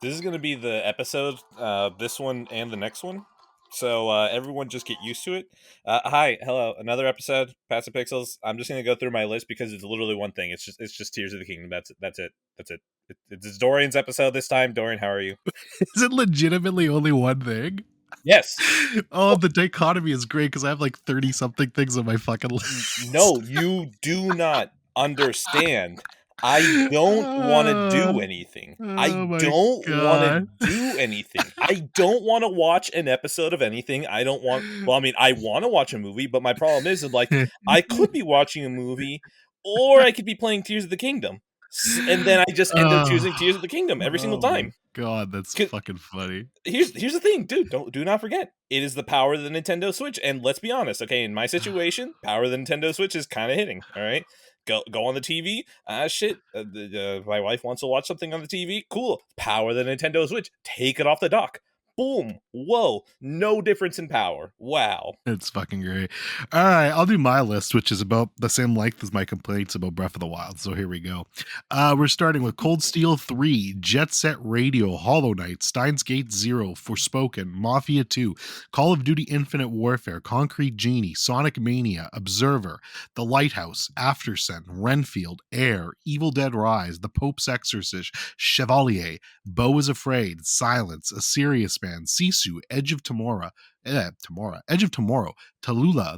This is going to be the episode, this one and the next one. So everyone just get used to it. Hi, hello, another episode, Pass the Pixels. I'm just going to go through my list because it's literally one thing. It's just Tears of the Kingdom. That's it. It's Dorian's episode this time. Dorian, how are you? Is it legitimately only one thing? Yes. Oh, the dichotomy is great because I have like 30 something things on my fucking list. No, you do not understand. I don't want to do anything. Oh I my don't want to god. do anything. I don't want to watch an episode of anything. I don't want. Well, I mean, I want to watch a movie, but my problem is like I could be watching a movie, or I could be playing Tears of the Kingdom, and then I just end up choosing Tears of the Kingdom every single Oh my time. god, that's fucking funny. Here's the thing, dude. Do not forget. It is the power of the Nintendo Switch, and let's be honest, okay. In my situation, power of the Nintendo Switch is kind of hitting. All right, go on the TV. Shit. My wife wants to watch something on the TV. Cool. Power of the Nintendo Switch. Take it off the dock. Boom. Whoa. No difference in power. Wow. It's fucking great. All right, I'll do my list, which is about the same length as my complaints about Breath of the Wild. So here we go. We're starting with Cold Steel 3, Jet Set Radio, Hollow Knight, Steins Gate 0, Forspoken, Mafia 2, Call of Duty Infinite Warfare, Concrete Genie, Sonic Mania, Observer, The Lighthouse, Aftersun, Renfield, Air, Evil Dead Rise, The Pope's Exorcist, Cheveillier, Beau is Afraid, Silence, A Serious Man, Sisu, Edge of Tomorrow, Tallulah,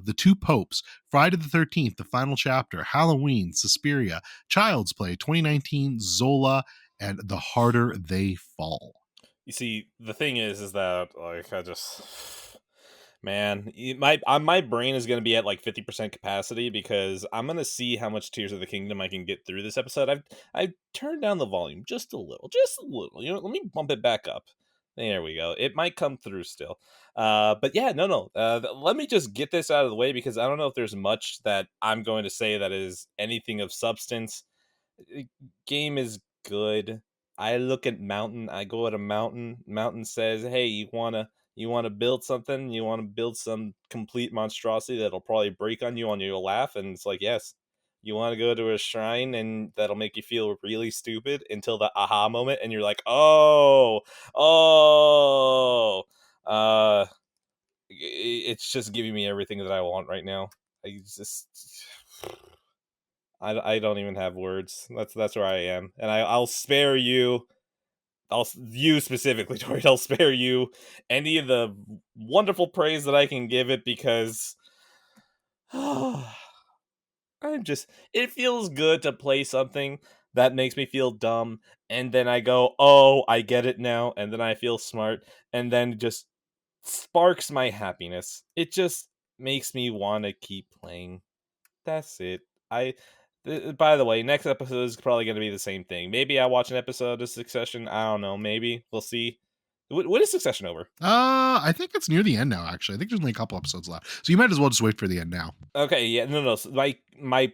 The Two Popes, Friday the 13th, The Final Chapter, Halloween, Suspira, Child's Play, 2019, Zola, and The Harder They Fall. You see, the thing is that like I just. Man, my brain is going to be at like 50% capacity because I'm going to see how much Tears of the Kingdom I can get through this episode. I've turned down the volume just a little. You know, let me bump it back up. There we go. It might come through still. But yeah, no. Let me just get this out of the way because I don't know if there's much that I'm going to say that is anything of substance. Game is good. I look at Mountain. I go at a Mountain. Mountain says, "Hey, you wanna build something? You wanna build some complete monstrosity that'll probably break on you, and you'll laugh." And it's like, yes. You want to go to a shrine and that'll make you feel really stupid until the aha moment, and you're like, oh, it's just giving me everything that I want right now. I don't even have words. That's where I am, and I'll spare you. You specifically, Tori. I'll spare you any of the wonderful praise that I can give it because it feels good to play something that makes me feel dumb, and then I go, oh, I get it now, and then I feel smart, and then it just sparks my happiness. It just makes me want to keep playing. That's it. By the way, next episode is probably going to be the same thing. Maybe I watch an episode of Succession. I don't know. Maybe we'll see. What is Succession over? I think it's near the end now. Actually, I think there's only a couple episodes left, so you might as well just wait for the end now. Okay, yeah, no. So my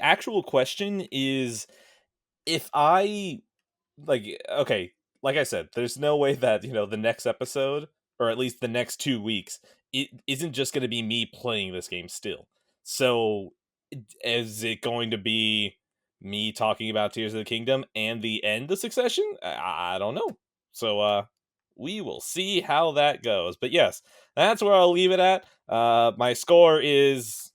actual question is, if I okay, like I said, there's no way that the next episode, or at least the next 2 weeks, it isn't just going to be me playing this game still. So is it going to be me talking about Tears of the Kingdom and the end of Succession? I don't know. So we will see how that goes. But yes, that's where I'll leave it at. My score is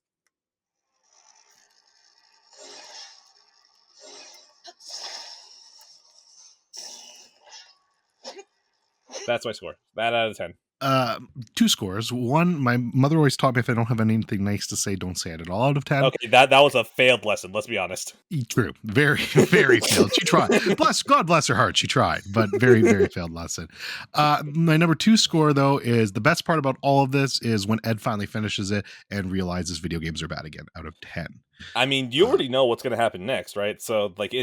that's my score. That out of 10. 2 scores. One, my mother always taught me if I don't have anything nice to say, don't say it at all out of 10. Okay, that was a failed lesson, let's be honest. True. Very, very failed. She tried. God bless her heart. She tried, but very, very failed lesson. My number 2 score, though, is the best part about all of this is when Ed finally finishes it and realizes video games are bad again, out of 10. I mean, you already know what's going to happen next, right? So, like,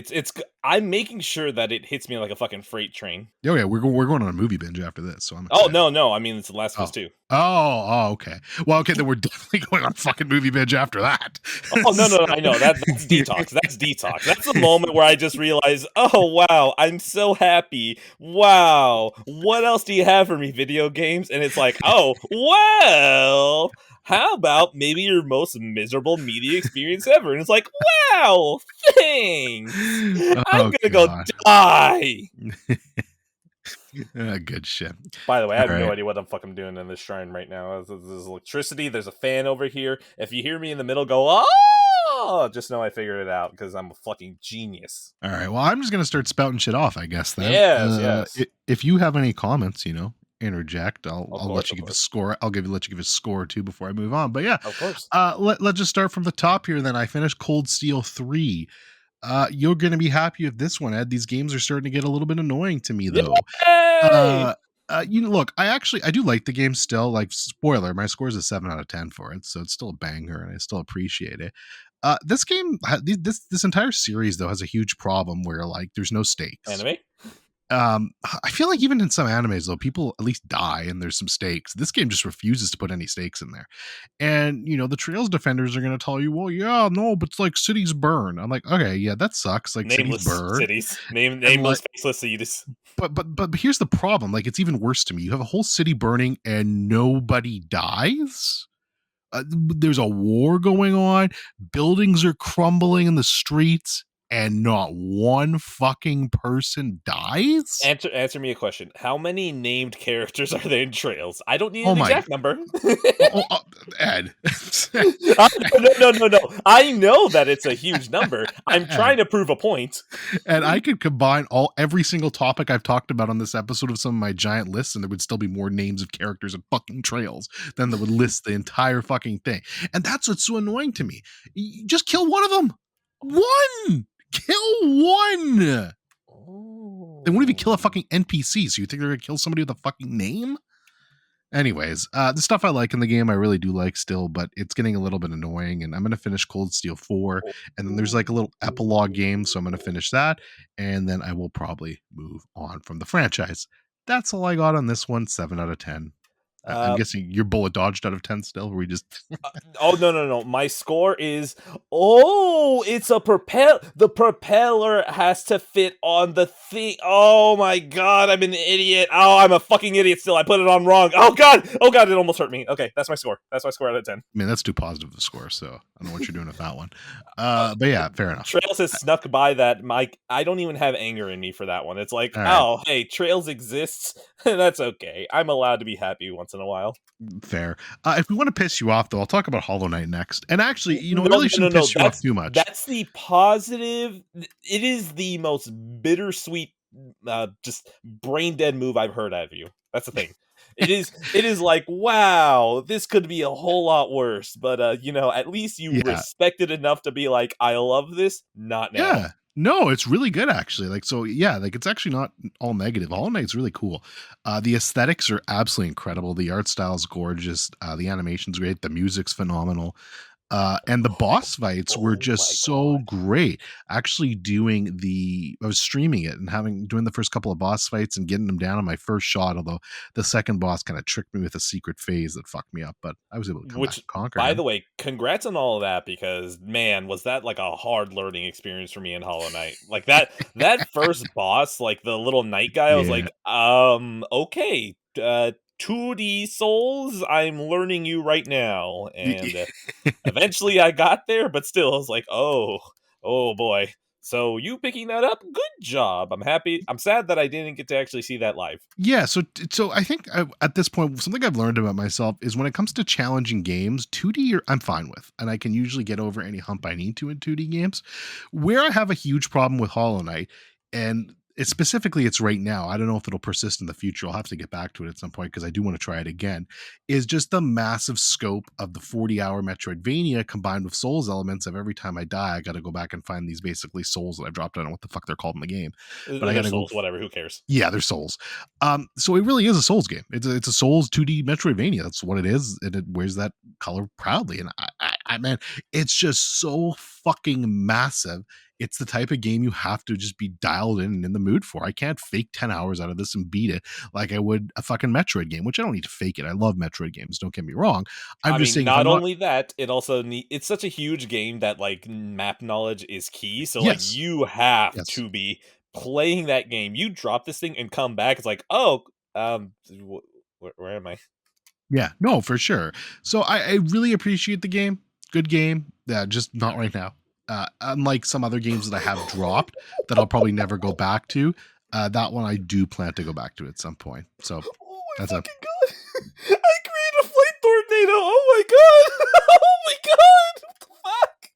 I'm making sure that it hits me like a fucking freight train. Oh, yeah, we're going on a movie binge after this, so I'm excited. Oh, no, I mean, it's The Last of Us 2. Oh, okay. Well, okay, then we're definitely going on fucking movie binge after that. Oh, no, I know. That's detox. That's detox. That's the moment where I just realize, oh, wow, I'm so happy. Wow, what else do you have for me, video games? And it's like, oh, well... how about maybe your most miserable media experience ever? And it's like, wow, thanks. I'm going to go die. Good shit. By the way, I All have no right. idea what the fuck I'm doing in this shrine right now. There's electricity. There's a fan over here. If you hear me in the middle go, oh, just know I figured it out because I'm a fucking genius. All right. Well, I'm just gonna start spouting shit off, I guess. Then, Yes, yes. if you have any comments, interject. Of I'll course, let you of give a course, score. Let you give a score or two before I move on. But yeah, of course. let's just start from the top here. Then I finished Cold Steel 3. You're gonna be happy with this one, Ed. These games are starting to get a little bit annoying to me, though. Yay! Look, I do like the game still. Like, spoiler, my score is a 7 out of 10 for it, so it's still a banger, and I still appreciate it. This game, this entire series though has a huge problem where like there's no stakes. Anime? I feel like even in some animes though, people at least die and there's some stakes. This game just refuses to put any stakes in there. And the Trails defenders are going to tell you, well, yeah, no, but it's like cities burn. I'm like, okay, yeah, that sucks. Like cities Nameless burn, cities. and like, Nameless, faceless cities. but here's the problem. Like, it's even worse to me. You have a whole city burning and nobody dies. There's a war going on. Buildings are crumbling in the streets, and not one fucking person dies. Answer me a question. How many named characters are there in Trails? I don't need Oh an my, exact number. Ed. No. I know that it's a huge number. I'm trying to prove a point. And I could combine every single topic I've talked about on this episode of some of my giant lists, and there would still be more names of characters and fucking Trails than that would list the entire fucking thing. And that's what's so annoying to me. Just kill one of them. One. Kill one. They won't even kill a fucking NPC, so you think they're gonna kill somebody with a fucking name? Anyways, the stuff I like in the game, I really do like still, but it's getting a little bit annoying, and I'm going to finish Cold Steel 4, and then there's like a little epilogue game, so I'm going to finish that, and then I will probably move on from the franchise. That's all I got on this one, 7 out of 10. I'm guessing you're bullet dodged out of 10 still, or we just... Oh, no. My score is, it's a the propeller has to fit on the thing. Oh my god, I'm an idiot. Oh, I'm a fucking idiot still. I put it on wrong. Oh god, it almost hurt me. Okay, that's my score. That's my score out of 10. I mean, that's too positive of a score, so I don't know what you're doing with that one. But yeah, fair enough. Trails has snuck by that. Mike, I don't even have anger in me for that one. It's like, right. Hey, Trails exists. That's okay. I'm allowed to be happy once in a while. Fair. If we want to piss you off, though, I'll talk about Hollow Knight next. And actually, it really shouldn't piss you off too much. That's the positive. It is the most bittersweet, just brain dead move I've heard out of you. That's the thing. It is like, wow, this could be a whole lot worse. But at least you respect it enough to be like, I love this. Not now. Yeah. No, it's really good actually. Like, so yeah, like it's actually not all negative. Hollow Knight's really cool. The aesthetics are absolutely incredible. The art style's gorgeous. The animation's great. The music's phenomenal. And the boss fights were just so great. Actually I was streaming it and doing the first couple of boss fights and getting them down on my first shot, although the second boss kind of tricked me with a secret phase that fucked me up, but I was able to come back and conquer by him. the way, congrats on all of that, because man, was that like a hard learning experience for me in Hollow Knight. Like that first boss, like the little knight guy, I was like, okay, 2D souls, I'm learning you right now. And eventually I got there, but still I was like, oh boy. So you picking that up, good job. I'm happy. I'm sad that I didn't get to actually see that live. Yeah, so I think at this point, something I've learned about myself is when it comes to challenging games, 2D I'm fine with, and I can usually get over any hump I need to in 2D games. Where I have a huge problem with Hollow Knight, and it's right now, I don't know if it'll persist in the future, I'll have to get back to it at some point because I do want to try it again, is just the massive scope of the 40-hour Metroidvania combined with Souls elements of every time I die, I got to go back and find these basically souls that I've dropped. I don't know what the fuck they're called in the game. But I got to Souls, whatever, who cares? Yeah, they're Souls. So it really is a Souls game. It's a Souls 2D Metroidvania. That's what it is, and it wears that color proudly. And I man, it's just so fucking massive. It's the type of game you have to just be dialed in and in the mood for. I can't fake 10 hours out of this and beat it like I would a fucking Metroid game, which I don't need to fake it. I love Metroid games. Don't get me wrong. I'm just saying, not only that, it also it's such a huge game that like map knowledge is key. So like you have to be playing that game. You drop this thing and come back. It's like, where am I? Yeah, no, for sure. So I really appreciate the game. Good game. Yeah, just not right now. Unlike some other games that I have dropped that I'll probably never go back to. That one I do plan to go back to at some point. So Oh my that's fucking god! I created a flight tornado! Oh my god! Oh my god! What the fuck?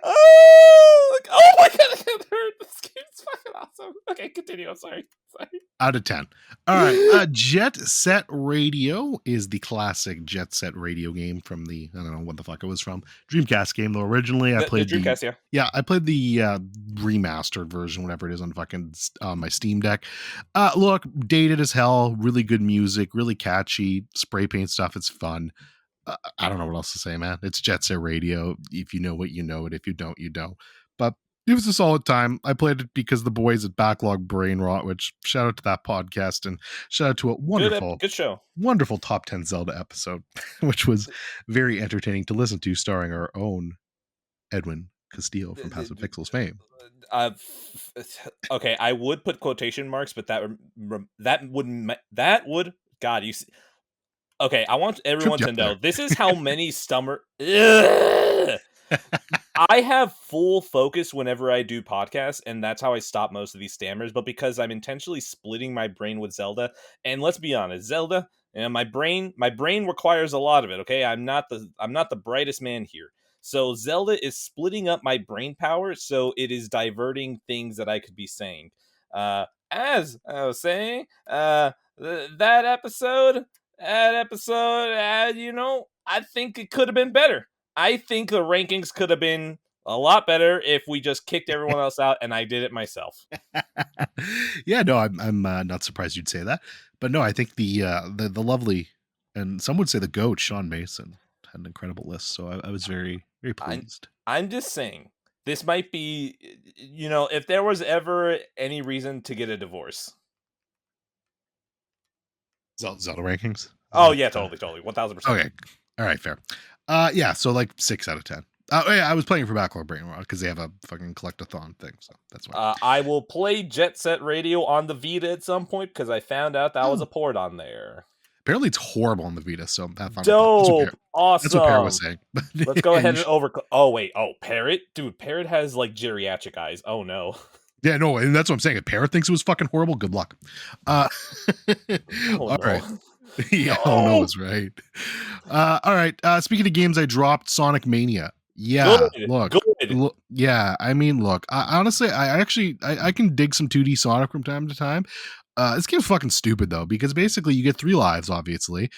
Oh my god! I can't hurt. This game's fucking awesome. Okay, continue. I'm sorry. out of 10. All right. Jet Set Radio is the classic Jet Set Radio game from the, I don't know what the fuck it was from, Dreamcast game, though originally I played the Dreamcast, yeah. Yeah, I played the remastered version, whatever it is, on fucking my Steam Deck. Look, dated as hell, really good music, really catchy, spray paint stuff. It's fun. I don't know what else to say, man. It's Jet Set Radio. If you know it, you know it. If you don't, you don't. But it was a solid time. I played it because the boys at Backlog Brain Rot, which shout out to that podcast and shout out to a wonderful, good show, wonderful top 10 Zelda episode, which was very entertaining to listen to, starring our own Edwin Castillo from Passive Pixels fame. Okay, I would put quotation marks, but that would God, you see. Okay, I want everyone to know this is how many stomach. I have full focus whenever I do podcasts, and that's how I stop most of these stammers. But because I'm intentionally splitting my brain with Zelda, and let's be honest, Zelda, and my brain requires a lot of it. Okay, I'm not the brightest man here. So Zelda is splitting up my brain power, so it is diverting things that I could be saying. As I was saying, that episode, you know, I think it could have been better. I think the rankings could have been a lot better if we just kicked everyone else out and I did it myself. Yeah, no, I'm not surprised you'd say that, but no, I think the lovely, and some would say the GOAT, Sean Mason, had an incredible list, so I was very, very pleased. I'm just saying, this might be, you know, if there was ever any reason to get a divorce. Zelda rankings? Oh yeah, totally, 1000%. Okay, all right, fair. Yeah, so like 6 out of 10. Yeah, I was playing for Backlog Brain Rot because they have a fucking collectathon thing, so that's why. I will play Jet Set Radio on the Vita at some point because I found out that was a port on there. Apparently, it's horrible on the Vita, so have fun. Dope, awesome. That's what Parrot was saying. Let's go ahead and Oh wait, Parrot, dude, Parrot has like geriatric eyes. Oh no. Yeah, no, and that's what I'm saying. If Parrot thinks it was fucking horrible, good luck. All right. Yeah, no. Oh no is right. All right. Speaking of games I dropped, Sonic Mania. Yeah, good. Yeah, I mean, look, honestly, I can dig some 2D Sonic from time to time. This game's fucking stupid though, because basically you get 3 lives, obviously.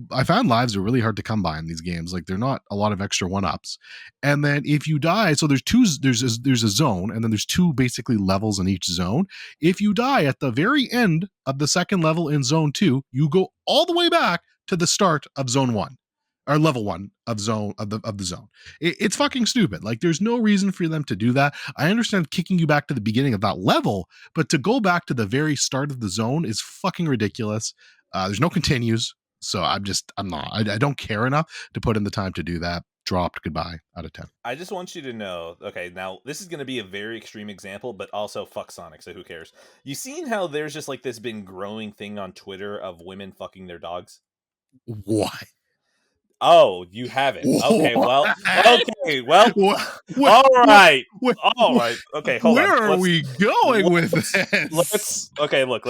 I found lives are really hard to come by in these games. Like, they're not a lot of extra 1-ups. And then if you die, so there's a zone, and then there's 2 basically levels in each zone. If you die at the very end of the second level in zone 2, you go all the way back to the start of zone 1. Or level 1 of the zone. It's fucking stupid. Like, there's no reason for them to do that. I understand kicking you back to the beginning of that level, but to go back to the very start of the zone is fucking ridiculous. There's no continues. So I don't care enough to put in the time to do that. Dropped. Goodbye. Out of 10. I just want you to know, okay, now this is going to be a very extreme example, but also fuck Sonic, so who cares? You seen how there's just like this been growing thing on Twitter of women fucking their dogs? What? Oh, you haven't. Okay, well. All right. Okay, hold on. Where are we going with this? Let's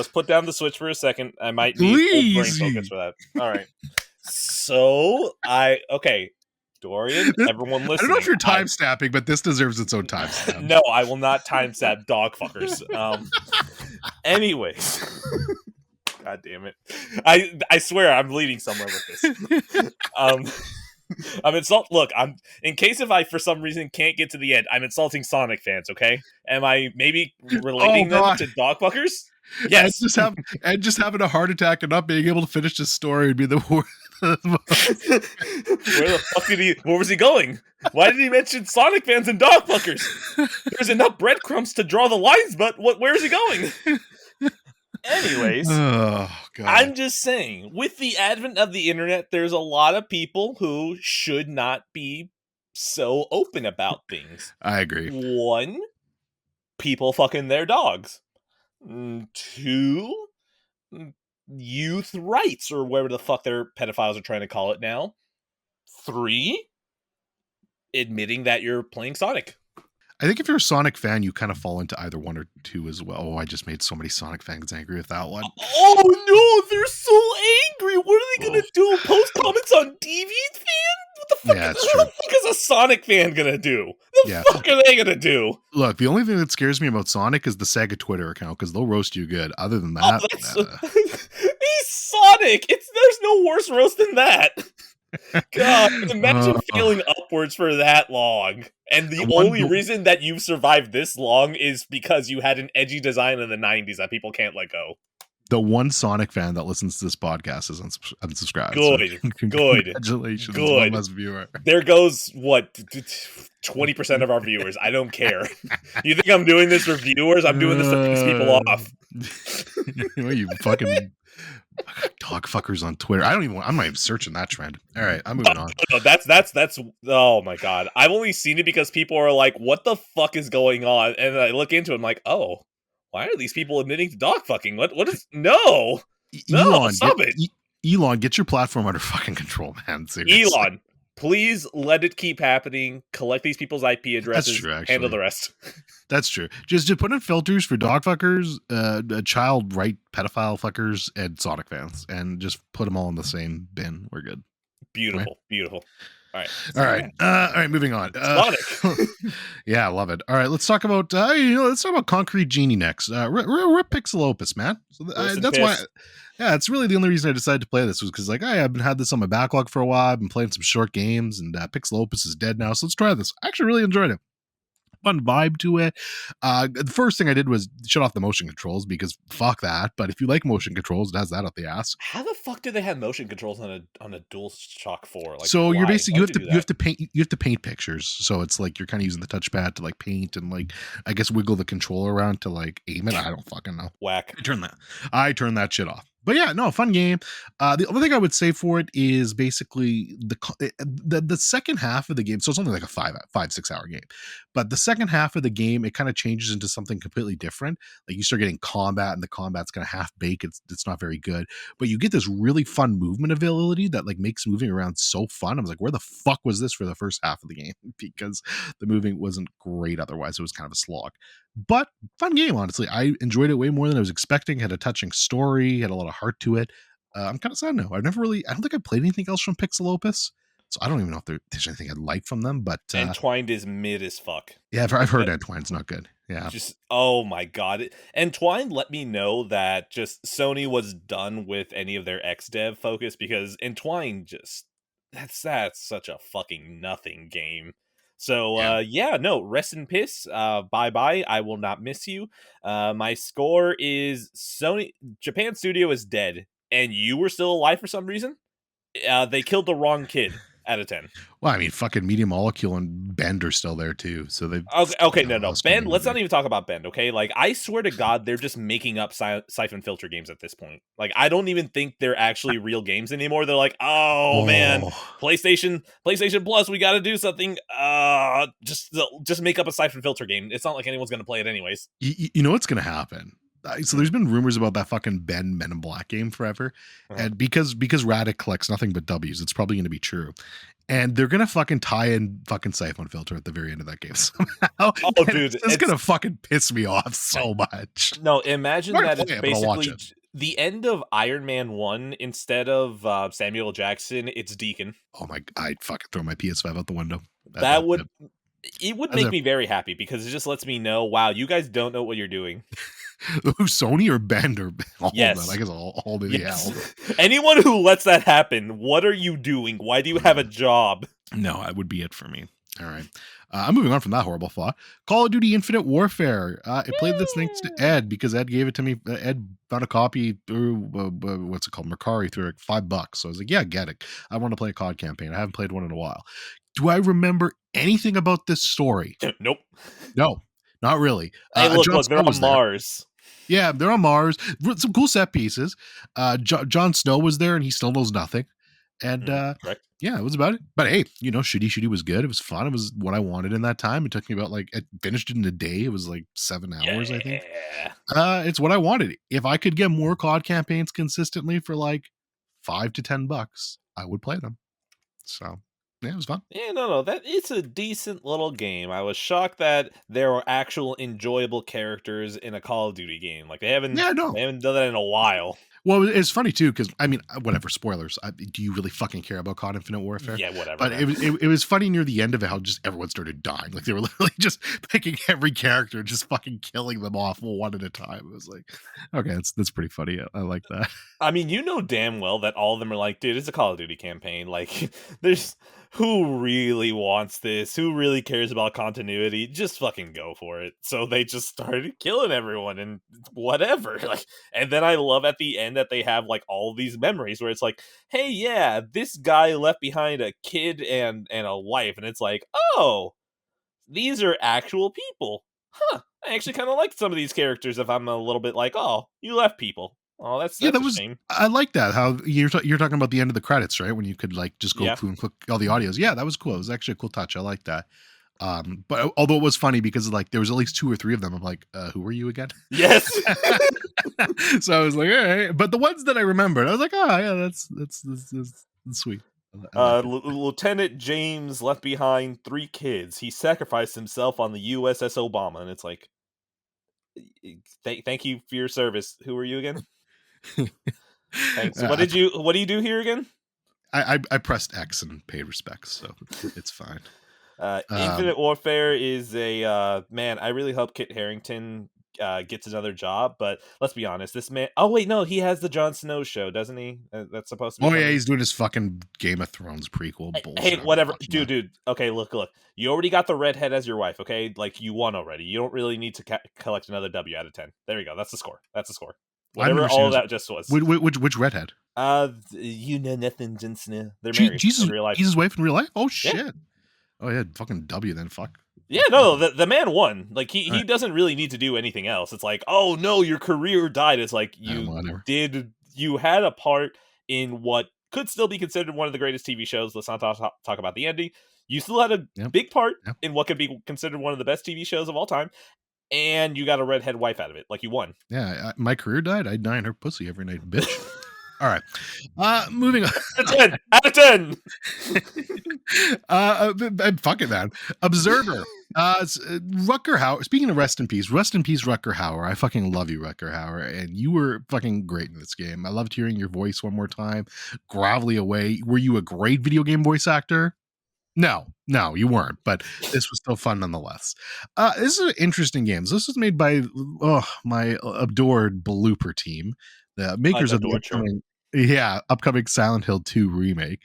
put down the Switch for a second. I might need full brain focus for that. All right. So, Dorian, everyone listen. I don't know if you're time snapping, but this deserves its own time stamp. No, I will not time stamp dog fuckers. Anyways. God damn it. I swear I'm leading somewhere with this. I'm in case if I for some reason can't get to the end, I'm insulting Sonic fans, okay? Am I maybe relating them to dog fuckers? Yes. And just having a heart attack and not being able to finish his story would be the worst. Where the fuck where was he going? Why did he mention Sonic fans and dog fuckers? There's enough breadcrumbs to draw the lines, but where is he going? Anyways, I'm just saying, with the advent of the internet, there's a lot of people who should not be so open about things. I agree. 1, people fucking their dogs. 2, youth rights, or whatever the fuck their pedophiles are trying to call it now. 3, admitting that you're playing Sonic. I think if you're a Sonic fan, you kind of fall into either one or two as well. Oh, I just made so many Sonic fans angry with that one. Oh no, they're so angry. What are they Oh, gonna do? Post comments on DeviantFan? What the fuck? yeah, it's What true. the fuck is a Sonic fan gonna do? The Yeah. fuck are they gonna do? Look, the only thing that scares me about Sonic is the Sega Twitter account because they'll roast you good. Other than Oh, that, that's he's Sonic. There's no worse roast than that. God, imagine failing upwards for that long. And the only reason that you've survived this long is because you had an edgy design in the 90s that people can't let go. The one Sonic fan that listens to this podcast is unsubscribed. Good. So congratulations, Good. one less viewer. There goes, what, 20% of our viewers. I don't care. You think I'm doing this for viewers? I'm doing this to piss people off. You fucking dog fuckers on Twitter. I'm not even searching that trend. All right, I'm moving on. No, that's oh my god. I've only seen it because people are like, what the fuck is going on? And I look into it, I'm like, oh, why are these people admitting to dog fucking? What is no, stop it. Elon, get your platform under fucking control, man. Seriously. Elon, please let it keep happening. Collect these people's IP addresses. That's true, actually. Handle the rest. That's true. Just put in filters for dog fuckers, child right pedophile fuckers, and Sonic fans, and just put them all in the same bin. We're good. Beautiful, right? Beautiful. All right. Moving on. Sonic. Yeah, I love it. All right, let's talk about let's talk about Concrete Genie next. Rip Pixel Opus, man. So that's why. Yeah, it's really the only reason I decided to play this was because like I haven't had this on my backlog for a while. I've been playing some short games, and Pixel Opus is dead now, so let's try this. I actually really enjoyed it. Fun vibe to it. The first thing I did was shut off the motion controls because fuck that. But if you like motion controls, it has that up the ass. How the fuck do they have motion controls on a DualShock 4? Like, so why? You're basically you have to paint pictures. So it's like you're kind of using the touchpad to like paint and like I guess wiggle the controller around to like aim it. I don't fucking know. Whack. I turn that shit off. But yeah, no, fun game. The other thing I would say for it is basically the second half of the game. So it's only like a 5-6 hour game, but the second half of the game, it kind of changes into something completely different. Like you start getting combat and the combat's kind of half baked. It's not very good, but you get this really fun movement ability that like makes moving around so fun. I was like, where the fuck was this for the first half of the game? Because the moving wasn't great. Otherwise it was kind of a slog. But fun game, honestly. I enjoyed it way more than I was expecting. Had a touching story, had a lot of heart to it. I'm kind of sad now. I don't think I played anything else from Pixel Opus, so I don't even know if there's anything I'd like from them. But Entwined is mid as fuck. Yeah, I've heard Entwine's not good. Yeah, just oh my god. Entwined let me know that just Sony was done with any of their XDev focus because Entwined just that's such a fucking nothing game. So, rest in piss. Bye-bye. I will not miss you. My score is Japan Studio is dead, and you were still alive for some reason? They killed the wrong kid out of 10. Well, I mean, fucking Media Molecule and Bend are still there, too. So they Okay, no. Bend, let's not even talk about Bend, okay? Like, I swear to God, they're just making up Siphon Filter games at this point. Like, I don't even think they're actually real games anymore. They're like, oh man, PlayStation Plus, we gotta do something. Just make up a Siphon Filter game. It's not like anyone's gonna play it anyways. You know what's gonna happen? So there's been rumors about that fucking Ben Men in Black game forever. And because Radic collects nothing but W's, it's probably going to be true. And they're going to fucking tie in fucking Siphon Filter at the very end of that game somehow. Oh, dude. It's going to fucking piss me off so much. No, imagine that it's basically the end of Iron Man 1 instead of Samuel Jackson, it's Deacon. Oh my, I'd fucking throw my PS5 out the window. It would make me very happy because it just lets me know, wow, you guys don't know what you're doing. Sony or Bend or all yes. of them? I guess all the yes. Anyone who lets that happen, what are you doing? Why do you have a job? No, that would be it for me. All right. I'm moving on from that horrible thought. Call of Duty Infinite Warfare. I played this thanks to Ed because Ed gave it to me. Ed found a copy through, what's it called? Mercari through like $5. So I was like, yeah, get it. I want to play a COD campaign. I haven't played one in a while. Do I remember anything about this story? Nope. No, not really. Hey, look, they're on Mars. Yeah, they're on Mars. Some cool set pieces. Jon Snow was there, and he still knows nothing. And yeah, it was about it. But hey, Shooty was good. It was fun. It was what I wanted in that time. It took me about I finished it in a day. It was like 7 hours, I think. It's what I wanted. If I could get more COD campaigns consistently for like $5 to $10, I would play them. So Yeah, it was fun. Yeah, no, that it's a decent little game. I was shocked that there were actual enjoyable characters in a Call of Duty game. Like Yeah, no. they haven't done that in a while. Well, it's funny too because I mean, whatever. Spoilers. Do you really fucking care about COD Infinite Warfare? Yeah, whatever, But man. it was funny near the end of it how just everyone started dying. Like they were literally just picking every character, and just fucking killing them off one at a time. It was like, okay, that's pretty funny. I like that. I mean, you know damn well that all of them are like, dude, it's a Call of Duty campaign. Like, there's who really wants this? Who really cares about continuity? Just fucking go for it. So they just started killing everyone and whatever. Like, and then I love at the end that they have like all these memories where it's like, hey, yeah, this guy left behind a kid and a wife, and it's like, oh, these are actual people. Huh. I actually kind of like some of these characters if I'm a little bit like, oh, you left people. Oh, Yeah, that's that a was. shame. I like that. How you're talking about the end of the credits, right? When you could like just go Yeah. through and click all the audios. Yeah, that was cool. It was actually a cool touch. I like that. But although it was funny because like there was at least 2 or 3 of them. I'm like, who are you again? Yes. So I was like, all right. But the ones that I remembered, I was like, oh yeah, that's sweet. I like it. Lieutenant James left behind 3 kids. He sacrificed himself on the USS Obama, and it's like, thank you for your service. Who are you again? Thanks. I, What do you do here again? I pressed X and paid respects, so it's fine. Infinite Warfare is a man. I really hope Kit Harington gets another job, but let's be honest, this man. Oh wait, no, he has the Jon Snow show, doesn't he? That's supposed to be Oh yeah, coming. he's doing his fucking Game of Thrones prequel bullshit. Hey, I'm not whatever, watching that. dude. Okay, look. You already got the redhead as your wife. Okay, like you won already. You don't really need to collect another W out of 10. There you go. That's the score. That's the score. I've Whatever never seen all of his. that just was. Which redhead? You know nothing, Johnson. They're married Jesus, in real life. he's his wife in real life. Oh Yeah. shit. Oh yeah, fucking W then. Fuck. Yeah, Fuck no, W. the man won. Like All he right. doesn't really need to do anything else. It's like, oh no, your career died. It's like Whatever. you had a part in what could still be considered one of the greatest TV shows. Let's not talk about the ending. You still had a Yep. big part Yep. in what could be considered one of the best TV shows of all time, and you got a redhead wife out of it. Like you won. Yeah. My career died. I'd die in her pussy every night, bitch. All right. Moving on. Out of 10. Out of 10. Fuck it, man. Observer. Rucker Hauer. Speaking of rest in peace, Rucker Hauer. I fucking love you, Rucker Hauer, and you were fucking great in this game. I loved hearing your voice one more time. Gravelly away. Were you a great video game voice actor? No, you weren't. But this was still fun nonetheless. This is an interesting game. This was made by my adored Blooper team, the makers of the Adored, sure. upcoming Silent Hill 2 remake.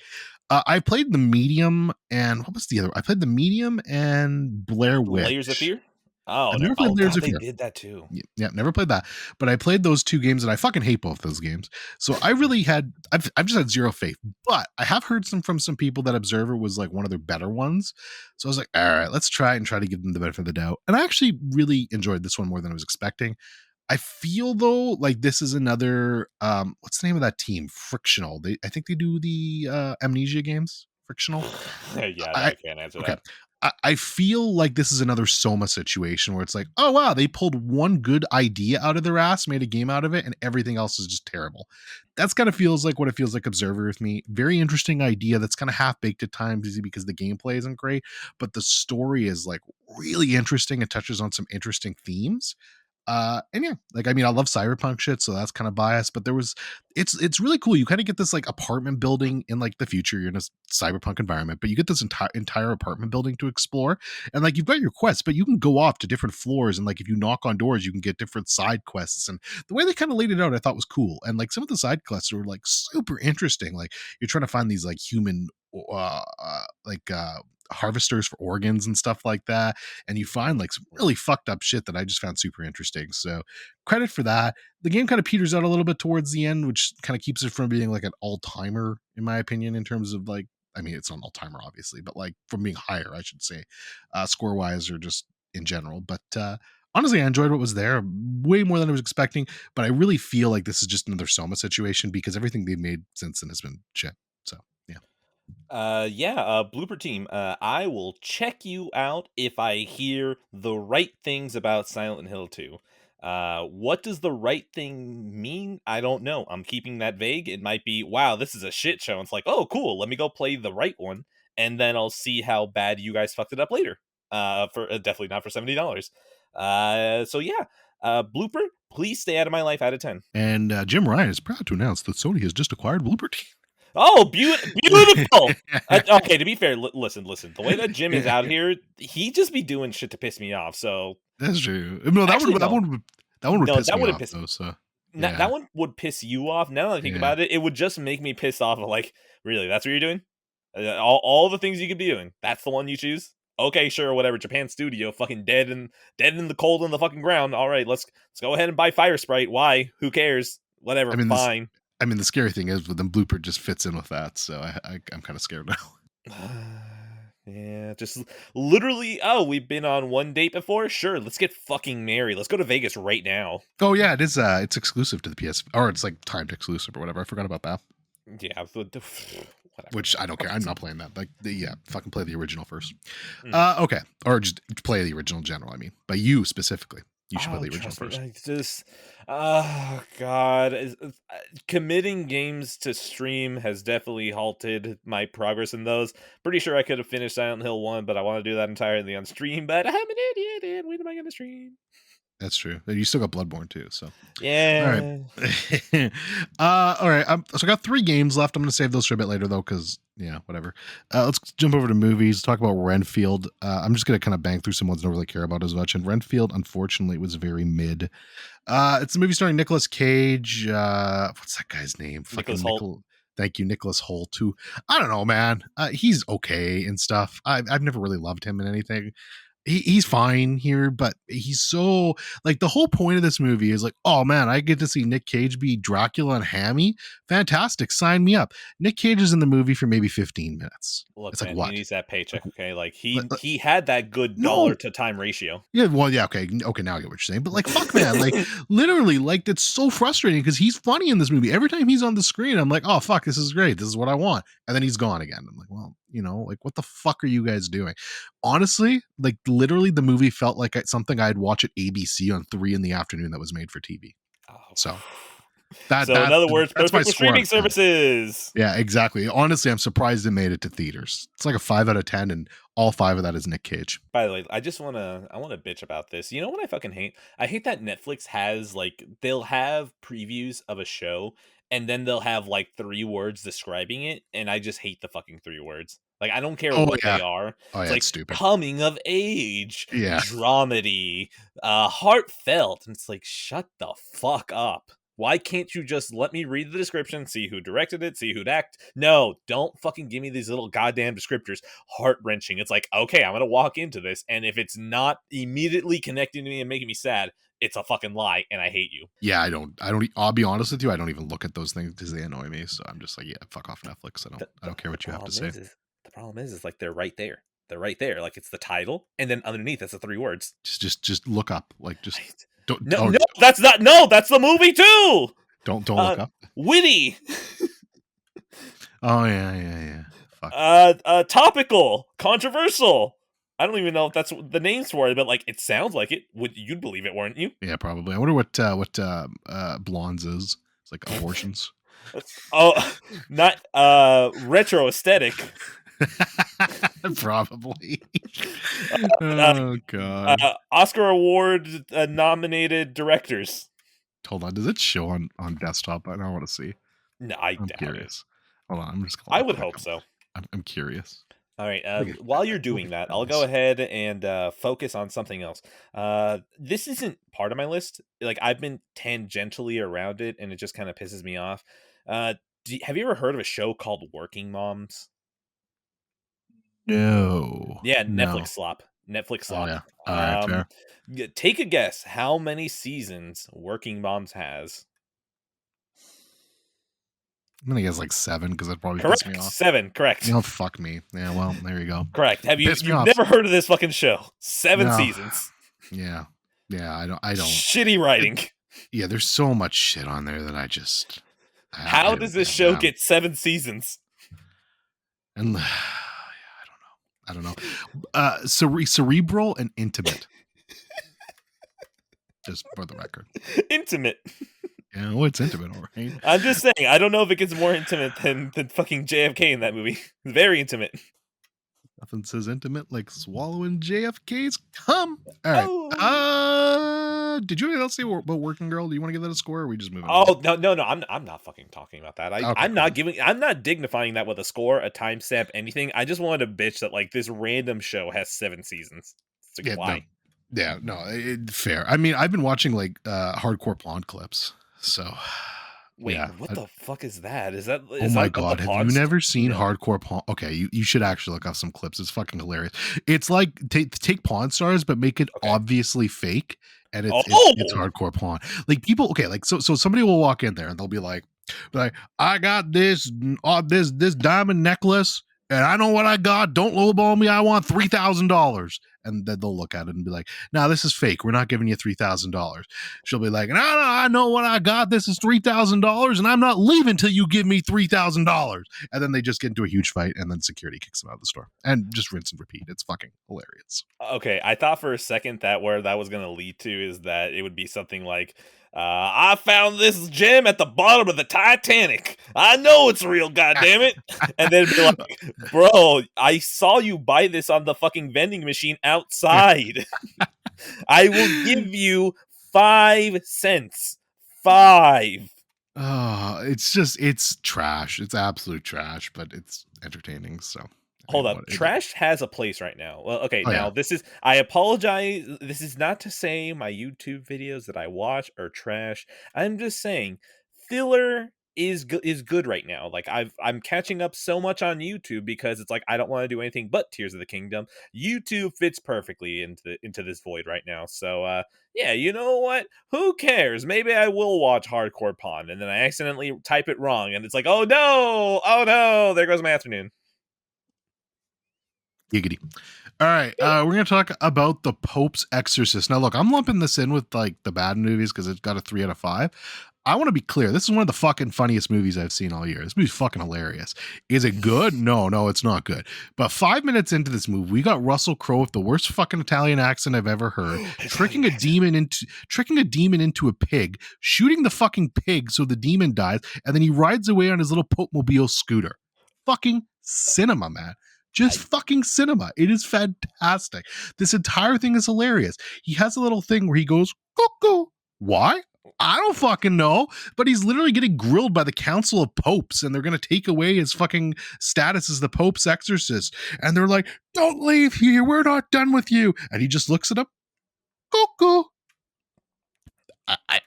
I played the medium and what was the other? I played the medium and Blair Layers of Witch. Fear. Oh, I've never played oh Layers god, of they Fear. did that too. Yeah, never played that. But I played those 2 games and I fucking hate both those games. So I really I've just had zero faith. But I have heard from some people that Observer was like one of their better ones. So I was like, all right, let's try to give them the benefit of the doubt. And I actually really enjoyed this one more than I was expecting. I feel though like this is another what's the name of that team? Frictional. I think they do the Amnesia games. Frictional. Yeah, no, I I can't answer Okay. that. I feel like this is another Soma situation where it's like, oh wow, they pulled one good idea out of their ass, made a game out of it, and everything else is just terrible. That's kind of feels like what it feels like Observer with me. Very interesting idea that's kind of half baked at times because the gameplay isn't great, but the story is like really interesting and touches on some interesting themes. And yeah, like I mean, I love cyberpunk shit, so that's kind of biased. But it's really cool. You kind of get this like apartment building in like the future. You're in a cyberpunk environment, but you get this entire apartment building to explore. And like you've got your quests, but you can go off to different floors. And like if you knock on doors, you can get different side quests. And the way they kind of laid it out, I thought was cool. And like some of the side quests were like super interesting. Like you're trying to find these like human, like harvesters for organs and stuff like that, and you find like some really fucked up shit that I just found super interesting. So credit for that. The game kind of peters out a little bit towards the end, which kind of keeps it from being like an all-timer in my opinion, in terms of like, I mean it's not an all-timer obviously, but like from being higher I should say, score wise or just in general. But honestly I enjoyed what was there way more than I was expecting, but I really feel like this is just another Soma situation because everything they've made since then has been shit. So yeah. Blooper team. I will check you out if I hear the right things about Silent Hill 2. What does the right thing mean? I don't know. I'm keeping that vague. It might be, wow, this is a shit show. It's like, oh, cool. Let me go play the right one. and then I'll see how bad you guys fucked it up later. For definitely not for $70. So yeah, Blooper, please stay out of my life out of 10. And Jim Ryan is proud to announce that Sony has just acquired Blooper Team. Oh, beautiful. Okay, to be fair, listen. The way that Jim is out here, he just be doing shit to piss me off. So that's true. No, that one would piss me off though. So yeah. That one would piss you off. Now that I think about it, it would just make me pissed off. Of like, really, that's what you're doing? All the things you could be doing. That's the one you choose. Okay, sure, whatever. Japan studio, fucking dead in the cold in the fucking ground. All right, let's go ahead and buy Fire Sprite. Why? Who cares? Whatever. Fine. The scary thing is, but then Blooper just fits in with that, so I'm kind of scared now. Yeah, just literally. Oh, we've been on one date before. Sure, let's get fucking married. Let's go to Vegas right now. Oh yeah, it is. It's exclusive to the PS, or it's like timed exclusive or whatever. I forgot about that. Yeah, whatever. Which I don't care. I'm not playing that. Like, fucking play the original first. Okay, or just play the original in general. I mean, but you specifically. You should play the original first. Oh god, committing games to stream has definitely halted my progress in those. Pretty sure I could have finished Silent Hill 1, but I want to do that entirely on stream. But I'm an idiot, and when am I going to stream? That's true. You still got Bloodborne too, so yeah. All right. All right. So I got 3 games left. I'm going to save those for a bit later though, because whatever. Let's jump over to movies. Talk about Renfield. I'm just going to kind of bang through some ones I don't really care about as much. And Renfield, unfortunately, was very mid. It's a movie starring Nicolas Cage. What's that guy's name? Nicholas Hoult. Thank you, Nicholas Hoult. Too. I don't know, man. He's okay and stuff. I've never really loved him in anything. He's fine here, but he's so like the whole point of this movie is like, oh man, I get to see Nick Cage be Dracula and Hammy. Fantastic, sign me up. Nick Cage is in the movie for maybe 15 minutes. Look, it's man, like what? He needs that paycheck, okay? Like he had that good dollar to time ratio. Yeah, well, yeah, okay, now I get what you're saying, but like, fuck, man, like literally, like that's so frustrating because he's funny in this movie. Every time he's on the screen, I'm like, oh fuck, this is great. This is what I want, and then he's gone again. I'm like, well, like what the fuck are you guys doing? Honestly, like literally the movie felt like something I'd watch at ABC on 3 in the afternoon that was made for TV. So in other words, perfect for streaming services. Yeah, exactly. Honestly, I'm surprised it made it to theaters. It's like a 5 out of 10, and all 5 of that is Nick Cage. By the way, I want to bitch about this. You know what I fucking hate? I hate that Netflix has like they'll have previews of a show and then they'll have like 3 words describing it, and I just hate the fucking 3 words. Like I don't care what they are. It's like stupid. Coming of age, dramedy, heartfelt, and it's like shut the fuck up. Why can't you just let me read the description, see who directed it, see who'd act? No, don't fucking give me these little goddamn descriptors. Heart-wrenching. It's like, okay, I'm going to walk into this, and if it's not immediately connecting to me and making me sad, it's a fucking lie, and I hate you. Yeah, I'll be honest with you, I don't even look at those things because they annoy me, so I'm just like, yeah, fuck off Netflix. I don't care what you have to say. The problem is like they're right there. They're right there. Like it's the title, and then underneath it's the 3 words. Just look up. Like just... No, that's not. No, that's the movie too. Don't look up. Witty. Oh yeah. Fuck. Topical, controversial. I don't even know if that's the names for it, but like it sounds like it. You'd believe it, wouldn't you? Yeah, probably. I wonder what Blondes is. It's like abortions. Not retro aesthetic. Probably. Oh god. Oscar award nominated directors. Hold on, does it show on desktop? I don't want to see. No, I'm curious. Hold on, I'm just. I would hope so. I'm curious. All right. While you're doing that, I'll go ahead and focus on something else. This isn't part of my list. Like I've been tangentially around it, and it just kind of pisses me off. Have you ever heard of a show called Working Moms? No. Yeah, Netflix slop. Oh, yeah. All right, fair. Take a guess how many seasons Working Moms has. I'm gonna guess like 7 because that probably correct. Piss me off. 7, correct. Fuck me. Yeah, well, there you go. Correct. Have you've never heard of this fucking show? 7 seasons. Yeah, I don't. Shitty writing. Yeah, there's so much shit on there that I just. How does this show get 7 seasons? And I don't know. Cerebral and intimate. Just for the record. Intimate. Yeah, well, it's intimate, all right. I'm just saying, I don't know if it gets more intimate than fucking JFK in that movie. Very intimate. Nothing says intimate like swallowing JFK's cum. All right. Oh. Did you else say about Working Girl? Do you want to give that a score, or are we just moving on? Oh, no, I'm not fucking talking about that. Okay, cool. I'm not dignifying that with a score, a timestamp, anything. I just wanted to bitch that, like, this random show has 7 seasons. It's like, Yeah, no. why? Yeah, no, fair. I mean, I've been watching like hardcore blonde clips. So, Wait, yeah. what the fuck is that? Is that Oh is my that what the god, have you pawn st never seen No. hardcore pawn? Okay, you should actually look up some clips. It's fucking hilarious. It's like take Pawn Stars, but make it Okay. obviously fake, and it's Oh! hardcore pawn. Like people, okay, like so somebody will walk in there and they'll be like, I got this diamond necklace, and I know what I got. Don't lowball me. I want $3,000. And then they'll look at it and be like, "No, this is fake. We're not giving you $3,000." She'll be like, "No, I know what I got. This is $3,000, and I'm not leaving till you give me $3,000." And then they just get into a huge fight, and then security kicks them out of the store, and just rinse and repeat. It's fucking hilarious. Okay, I thought for a second that where that was gonna lead to is that it would be something like, "I found this gem at the bottom of the Titanic. I know it's real, goddammit." And then be like, "Bro, I saw you buy this on the fucking vending machine outside. I will give you 5 cents. 5." It's trash. It's absolute trash, but it's entertaining. So, I Hold mean, up. Trash has a place right now. Well, okay, oh yeah, now this is I apologize. This is not to say my YouTube videos that I watch are trash. I'm just saying filler is good right now. Like I'm catching up so much on YouTube because it's like I don't want to do anything but Tears of the Kingdom. YouTube fits perfectly into this void right now. So yeah, you know what? Who cares? Maybe I will watch Hardcore Pond and then I accidentally type it wrong and it's like, "Oh no. Oh no, there goes my afternoon." giggity. All right, we're gonna talk about the Pope's Exorcist. Now, look, I'm lumping this in with like the bad movies because it's got a 3 out of 5. I want to be clear. This is one of the fucking funniest movies I've seen all year. This movie's fucking hilarious. Is it good? No, it's not good. But 5 minutes into this movie, we got Russell Crowe with the worst fucking Italian accent I've ever heard, tricking a demon into a pig, shooting the fucking pig so the demon dies, and then he rides away on his little Pope mobile scooter. Fucking cinema, man. Just I fucking cinema. It is fantastic. This entire thing is hilarious. He has a little thing where he goes, cuckoo. Why? I don't fucking know. But he's literally getting grilled by the Council of Popes, and they're going to take away his fucking status as the Pope's exorcist. And they're like, don't leave here. We're not done with you. And he just looks at him, cuckoo.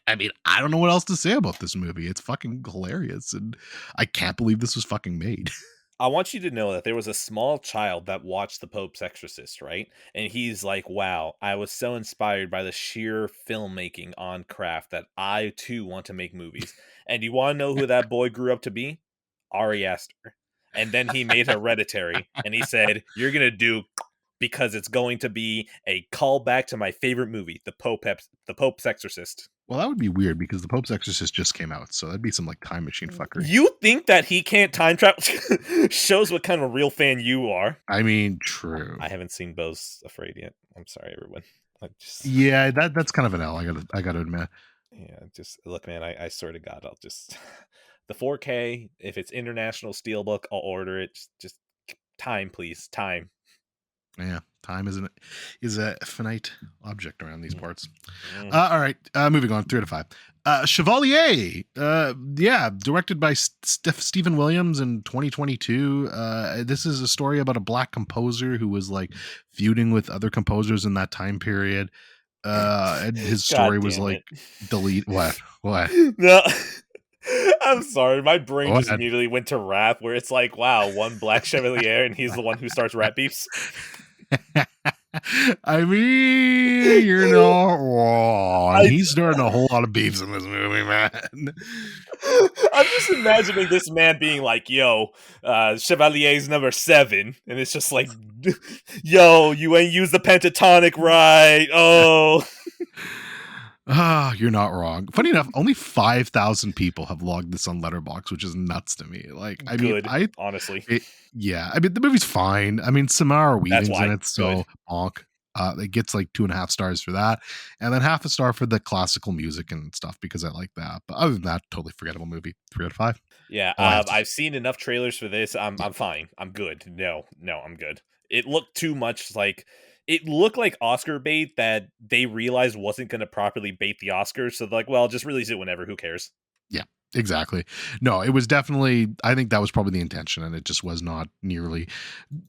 I mean, I don't know what else to say about this movie. It's fucking hilarious. And I can't believe this was fucking made. I want you to know that there was a small child that watched The Pope's Exorcist, right? And he's like, "Wow, I was so inspired by the sheer filmmaking on craft that I too want to make movies." And you want to know who that boy grew up to be? Ari Aster. And then he made Hereditary, and he said, "You're gonna do because it's going to be a callback to my favorite movie, The Pope's Exorcist." Well, that would be weird because the Pope's Exorcist just came out, so that'd be some like time machine fuckery. You think that he can't time travel? Shows what kind of real fan you are. I mean, true. I haven't seen Beau's Afraid yet. I'm sorry, everyone. I just Yeah, that's kind of an L. I gotta admit. yeah, just look, man. I swear to God, I'll just the 4K. If it's international steelbook, I'll order it. Just time, please, time. Yeah, time is a finite object around these parts. Mm. All right, moving on. 3 out of 5. Cheveillier, yeah, directed by Stephen Williams in 2022. This is a story about a black composer who was like feuding with other composers in that time period. And his story God was damn like it. delete what No. I'm sorry, my brain Go just ahead. immediately went to rap, where it's like, wow, one black Chevalier, and he's the one who starts rap beefs. I mean, you're not wrong. He's starting a whole lot of beefs in this movie, man. I'm just imagining this man being like, "Yo, Chevalier's number 7," and it's just like, "Yo, you ain't used the pentatonic right." Oh, You're not wrong. Funny enough, only 5,000 people have logged this on Letterboxd, which is nuts to me. Like, I mean, good. Honestly, yeah, I mean, the movie's fine. I mean, Samara that's Weaving's in why it, good. so bonk. It gets like 2.5 stars for that, and then half a star for the classical music and stuff because I like that. But other than that, totally forgettable movie. 3 out of 5. Yeah, All I have to I've seen enough trailers for this. I'm fine. I'm good. No, I'm good. It looked too much like it looked like Oscar bait that they realized wasn't going to properly bait the Oscars. So they're like, well, just release it whenever. Who cares? Yeah, exactly. No, it was definitely, I think that was probably the intention, and it just was not nearly,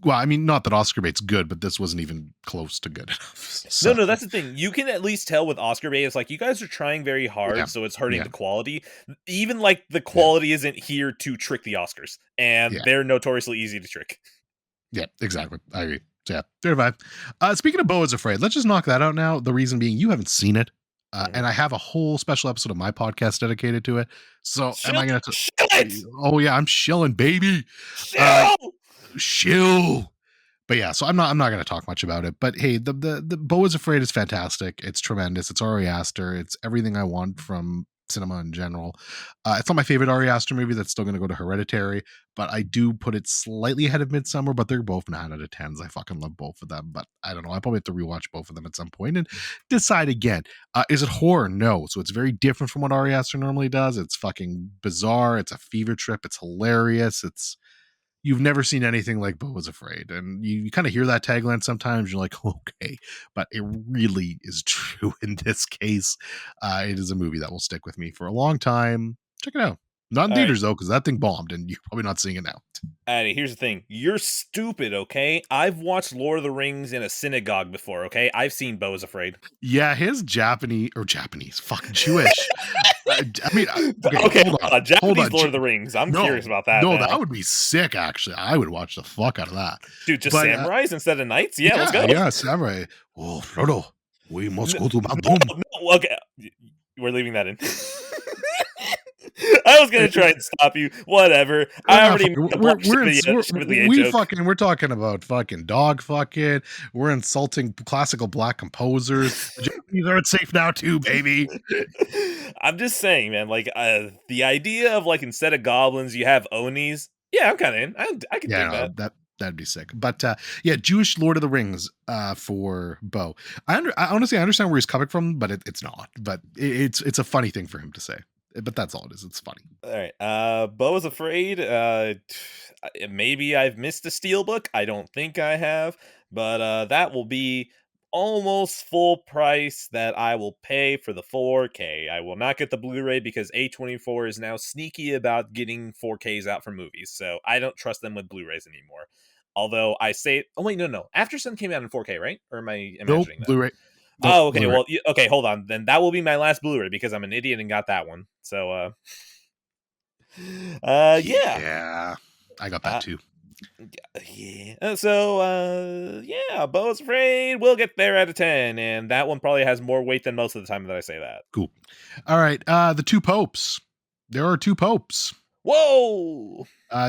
well, I mean, not that Oscar bait's good, but this wasn't even close to good enough. So, No, that's the thing. You can at least tell with Oscar bait, it's like you guys are trying very yeah, hard, so it's hurting yeah, the quality. Even like the yeah, quality isn't here to trick the Oscars, and yeah, they're notoriously easy to trick. yeah, exactly. I agree. So, yeah, fair vibe. Speaking of Beau is Afraid, let's just knock that out now. The reason being, you haven't seen it. Mhm. And I have a whole special episode of my podcast dedicated to it. So am Chill, I going to? chill it, Oh yeah, I'm chilling, baby. Uh, chill. chill. But yeah, so I'm not going to talk much about it. But hey, the Beau is Afraid is fantastic. It's tremendous. It's Ari Aster. It's everything I want from cinema in general. It's not my favorite Ari Aster movie. That's still going to go to Hereditary, but I do put it slightly ahead of Midsummer. But they're both 9 out of 10s. I fucking love both of them. But I don't know. I probably have to rewatch both of them at some point and decide again. Is it horror? No. So it's very different from what Ari Aster normally does. It's fucking bizarre. It's a fever trip. It's hilarious. It's you've never seen anything like Beau was Afraid. And you kind of hear that tagline sometimes. You're like, okay, but it really is true in this case. It is a movie that will stick with me for a long time. Check it out. Not in All right, theaters, though, because that thing bombed and you're probably not seeing it now. Addy, here's the thing. You're stupid, okay? I've watched Lord of the Rings in a synagogue before, okay? I've seen Beau is Afraid. Yeah, his Japanese, fucking Jewish. I mean, okay, Okay, hold on. hold on. Hold Japanese on. Lord of the Rings. I'm No, curious about that no, now. that would be sick, actually. I would watch the fuck out of that. Dude, just But samurais instead of knights? Yeah, let's go. yeah, samurai. Oh, Frodo, we must No, go to no, Mount Doom. no, okay. We're leaving that in. I was gonna try and stop you. Whatever. I Ah, already fuck, made the black Chevalier joke. we're talking about fucking dog fucking. We're insulting classical black composers. The Japanese aren't safe now too, baby. I'm just saying, man. Like the idea of like instead of goblins, you have onis. Yeah, I'm kind of in. I can Yeah, dig no, that. that'd be sick. But yeah, Jewish Lord of the Rings for Beau. I honestly I understand where he's coming from, but it's not. But it's a funny thing for him to say. But that's all it is. It's funny. All right. Beau is Afraid. Maybe I've missed a steelbook. I don't think I have, but that will be almost full price that I will pay for the 4K. I will not get the Blu-ray because A24 is now sneaky about getting 4Ks out for movies, so I don't trust them with Blu-rays anymore. Although I say, oh wait, no, Aftersun came out in 4K, right? Or am I Nope, imagining that? Blu-ray. Nope, Oh, okay. Blu-ray. Well, okay, hold on. Then that will be my last Blu-ray because I'm an idiot and got that one. So, yeah. Yeah, I got that Uh, too. yeah. So, yeah, Beau's Afraid. We'll get there out of 10, and that one probably has more weight than most of the time that I say that. Cool. All right. The two popes. There are two popes. Whoa!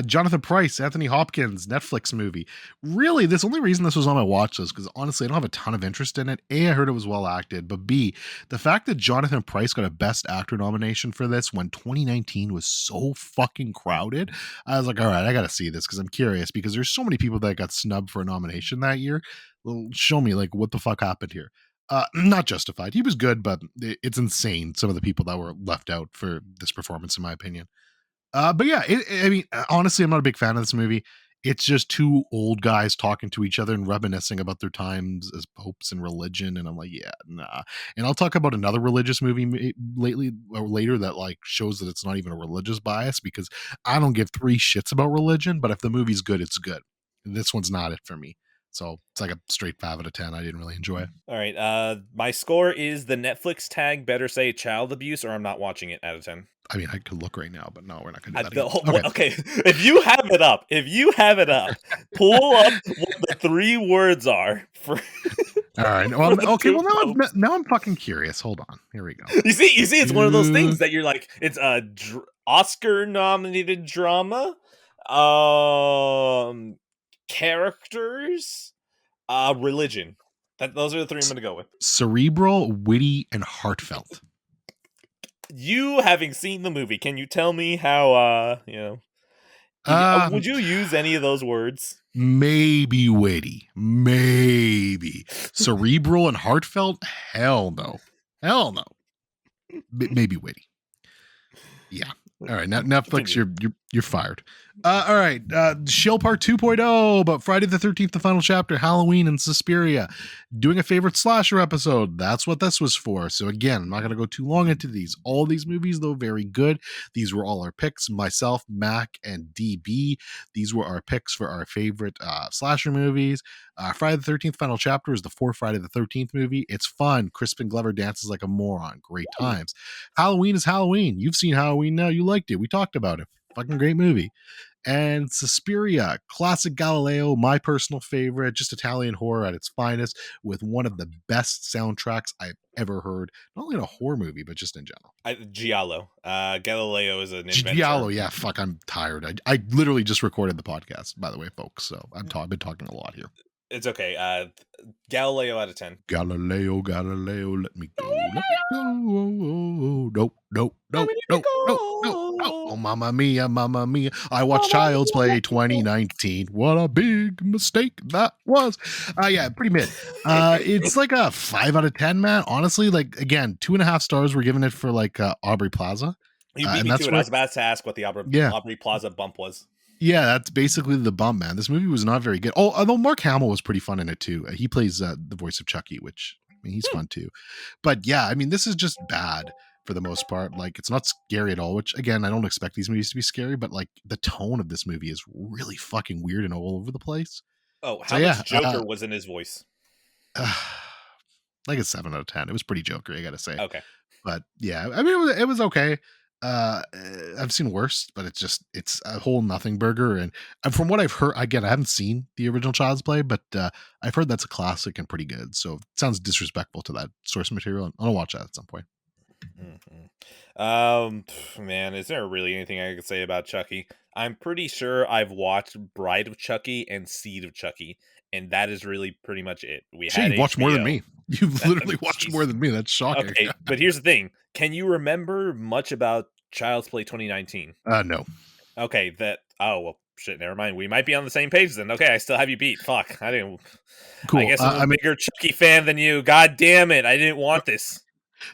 Jonathan Pryce, Anthony Hopkins, Netflix movie. Really, this only reason this was on my watch list because honestly, I don't have a ton of interest in it. A, I heard it was well acted, but B, the fact that Jonathan Pryce got a Best Actor nomination for this when 2019 was so fucking crowded, I was like, all right, I got to see this because I'm curious because there's so many people that got snubbed for a nomination that year. Well, show me like what the fuck happened here. Not justified. He was good, but it's insane some of the people that were left out for this performance, in my opinion. But yeah, I mean, honestly, I'm not a big fan of this movie. It's just two old guys talking to each other and reminiscing about their times as popes and religion. And I'm like, yeah, nah. And I'll talk about another religious movie lately or later that like shows that it's not even a religious bias because I don't give three shits about religion. But if the movie's good, it's good. And this one's not it for me. So it's like a straight 5 out of 10. I didn't really enjoy it. All right. My score is the Netflix tag better say child abuse, or I'm not watching it out of 10. I mean, I could look right now, but no, we're not going to do that. Okay. If you have it up, pull up what the 3 words are for. All right. Well, okay. Well, now I'm fucking curious. Hold on. Here we go. You see, it's one of those things that you're like, it's a Oscar-nominated drama, characters, religion. Those are the 3 I'm going to go with. Cerebral, witty, and heartfelt. You having seen the movie, can you tell me how? Would you use any of those words? Maybe witty, maybe cerebral and heartfelt. Hell no, maybe witty. Yeah. All right. Now Netflix, you're fired. All right. Shell Part 2.0, but Friday the 13th, the final chapter, Halloween and Suspiria. Doing a favorite slasher episode. That's what this was for. So, again, I'm not going to go too long into these. All these movies, though, very good. These were all our picks. Myself, Mac, and DB. These were our picks for our favorite slasher movies. Friday the 13th, final chapter is the fourth Friday the 13th movie. It's fun. Crispin Glover dances like a moron. Great times. Halloween is Halloween. You've seen Halloween now. You liked it. We talked about it. Fucking great movie. And Suspiria, classic Galileo, my personal favorite, just Italian horror at its finest, with one of the best soundtracks I've ever heard, not only in a horror movie, but just in general. Giallo. Galileo is an inventor. Giallo, yeah, fuck, I'm tired. I literally just recorded the podcast, by the way, folks, so I've been talking a lot here. It's okay. Galileo out of 10. Galileo, let me go. Nope. Oh, mamma mia. I watched Child's Play 2019. What a big mistake that was. Yeah, pretty mid. It's like a 5 out of 10, man. Honestly, like, again, 2.5 stars were given it for like Aubrey Plaza. You beat me to it. I was about to ask what the Aubrey Plaza bump was. Yeah, that's basically the bump, man. This movie was not very good. Oh, although Mark Hamill was pretty fun in it too. He plays the voice of Chucky, which, I mean, he's fun too. But yeah, I mean, this is just bad for the most part. Like, it's not scary at all, which, again, I don't expect these movies to be scary, but like the tone of this movie is really fucking weird and all over the place. Oh, how much Joker was in his voice? Like a 7 out of 10. It was pretty Joker, I gotta say. Okay. But yeah, I mean, it was okay. I've seen worse, but it's a whole nothing burger. And from what I've heard, again, I haven't seen the original Child's Play, but I've heard that's a classic and pretty good. So it sounds disrespectful to that source material. I'll watch that at some point. Man, is there really anything I could say about Chucky? I'm pretty sure I've watched Bride of Chucky and Seed of Chucky, and that is really pretty much it. You've watched more than me. You've literally watched more than me. That's shocking. Okay, but here's the thing. Can you remember much about Child's Play 2019? No. Okay, well, shit, never mind. We might be on the same page then. Okay, I still have you beat. Fuck. I didn't. Cool. I guess I'm a bigger Chucky fan than you. God damn it. I didn't want this.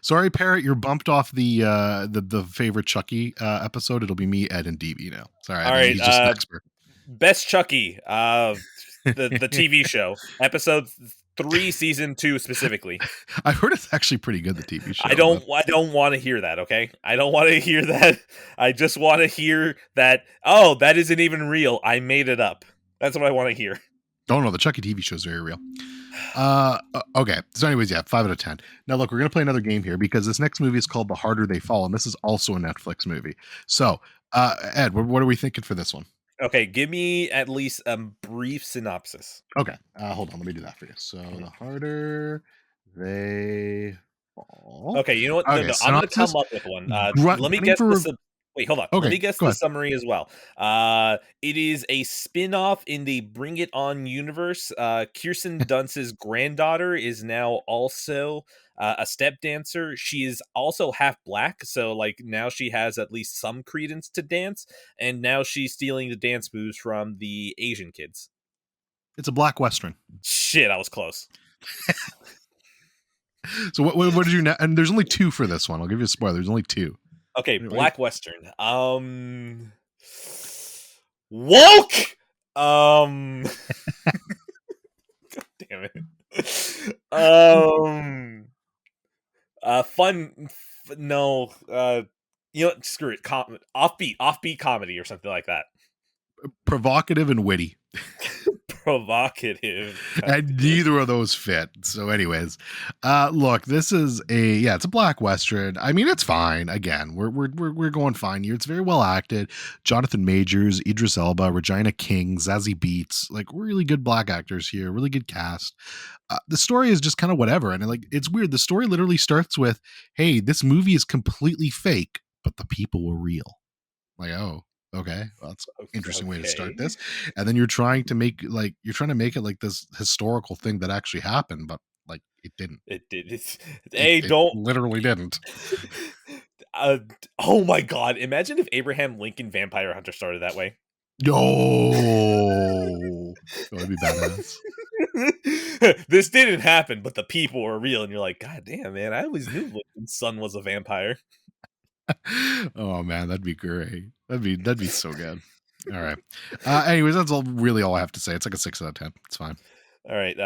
Sorry, Parrot, you're bumped off the favorite Chucky episode. It'll be me, Ed, and DB now. Sorry. All right, he's just an expert. Best Chucky, the TV show, episode 3, season 2 specifically. I've heard it's actually pretty good, the TV show. I don't want to hear that, okay? I don't want to hear that. I just want to hear that, oh, that isn't even real. I made it up. That's what I want to hear. Oh, no, the Chucky TV show is very real. Okay. So anyways, yeah, 5 out of 10. Now look, we're going to play another game here because this next movie is called The Harder They Fall, and this is also a Netflix movie. So, Ed, what are we thinking for this one? Okay, give me at least a brief synopsis. Okay. Hold on, let me do that for you. So, The Harder They Fall. Okay, you know what? Okay, no, I'm going to come up with one. Let me guess this. Wait, hold on. Okay, let me guess the summary as well. It is a spin-off in the Bring It On universe. Kirsten Dunst's granddaughter is now also a step dancer. She is also half black, so like now she has at least some credence to dance, and now she's stealing the dance moves from the Asian kids. It's a black Western. Shit, I was close. So what did you know? And there's only 2 for this one. I'll give you a spoiler. There's only 2. Okay, black Western. Woke. God damn it. Fun. No. You know what? Screw it. Offbeat comedy or something like that. Provocative and witty. Provocative. And neither of those fit. So anyways, look, this is it's a black Western. I mean, it's fine. Again, we're going fine here. It's very well acted. Jonathan Majors, Idris Elba, Regina King, Zazie Beetz, like really good black actors here. Really good cast. The story is just kind of whatever. And like, it's weird. The story literally starts with, hey, this movie is completely fake, but the people were real. Like, oh, okay, well, that's an interesting way to start this. And then you're trying to make it like this historical thing that actually happened, but like it didn't. It did. It literally didn't. Oh my god! Imagine if Abraham Lincoln Vampire Hunter started that way. No, that'd be badass. This didn't happen, but the people were real, and you're like, God damn, man! I always knew Lincoln's son was a vampire. Oh man, that'd be great. That'd be so good. All right. Anyways, that's really all I have to say. It's like a 6 out of 10. It's fine. All right.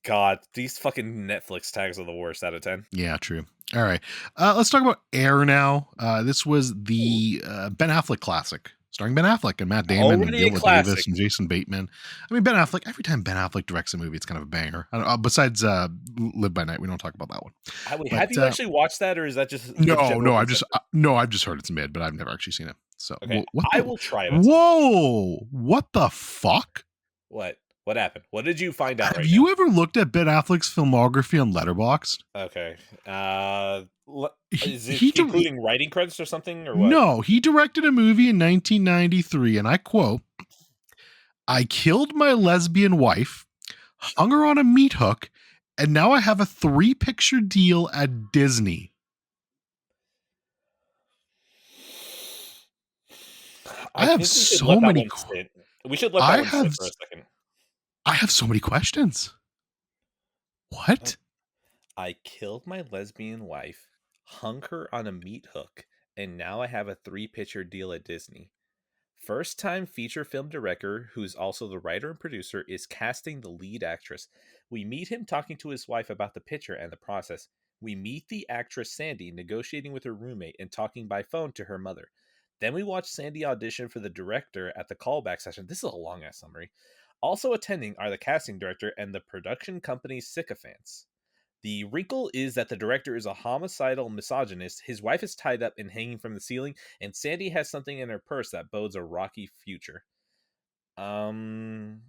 God, these fucking Netflix tags are the worst out of 10. Yeah, true. All right. Let's talk about Air now. This was Ooh, the Ben Affleck classic, starring Ben Affleck and Matt Damon and already a Viola Davis classic. and Jason Bateman. I mean, Ben Affleck, every time Ben Affleck directs a movie, it's kind of a banger. Besides Live by Night, we don't talk about that one. Wait, But have you actually watched that, or is that just the no, general no, consensus? I've just heard it's mid, but I've never actually seen it. So Okay, what I the will try it at some point. whoa? What the fuck? What? What happened? What did you find out Have right now? you ever looked at Ben Affleck's filmography on Letterboxd? Okay. He, Is it he dir- including writing credits or something, or what? no, he directed a movie in 1993, and I quote, "I killed my lesbian wife, hung her on a meat hook, and now I have a 3-picture deal at Disney." I I have think we should so let that many. one sit. We should let that I one sit have. for a second. I have so many questions. Oh, What? I killed my lesbian wife, hung her on a meat hook, and now I have a 3-picture deal at Disney. First time feature film director, who's also the writer and producer, is casting the lead actress. We meet him talking to his wife about the picture and the process. We meet the actress Sandy negotiating with her roommate and talking by phone to her mother. Then we watch Sandy audition for the director at the callback session. This is a long ass summary. Also attending are the casting director and the production company's sycophants. The wrinkle is that the director is a homicidal misogynist, his wife is tied up and hanging from the ceiling, and Sandy has something in her purse that bodes a rocky future. Um.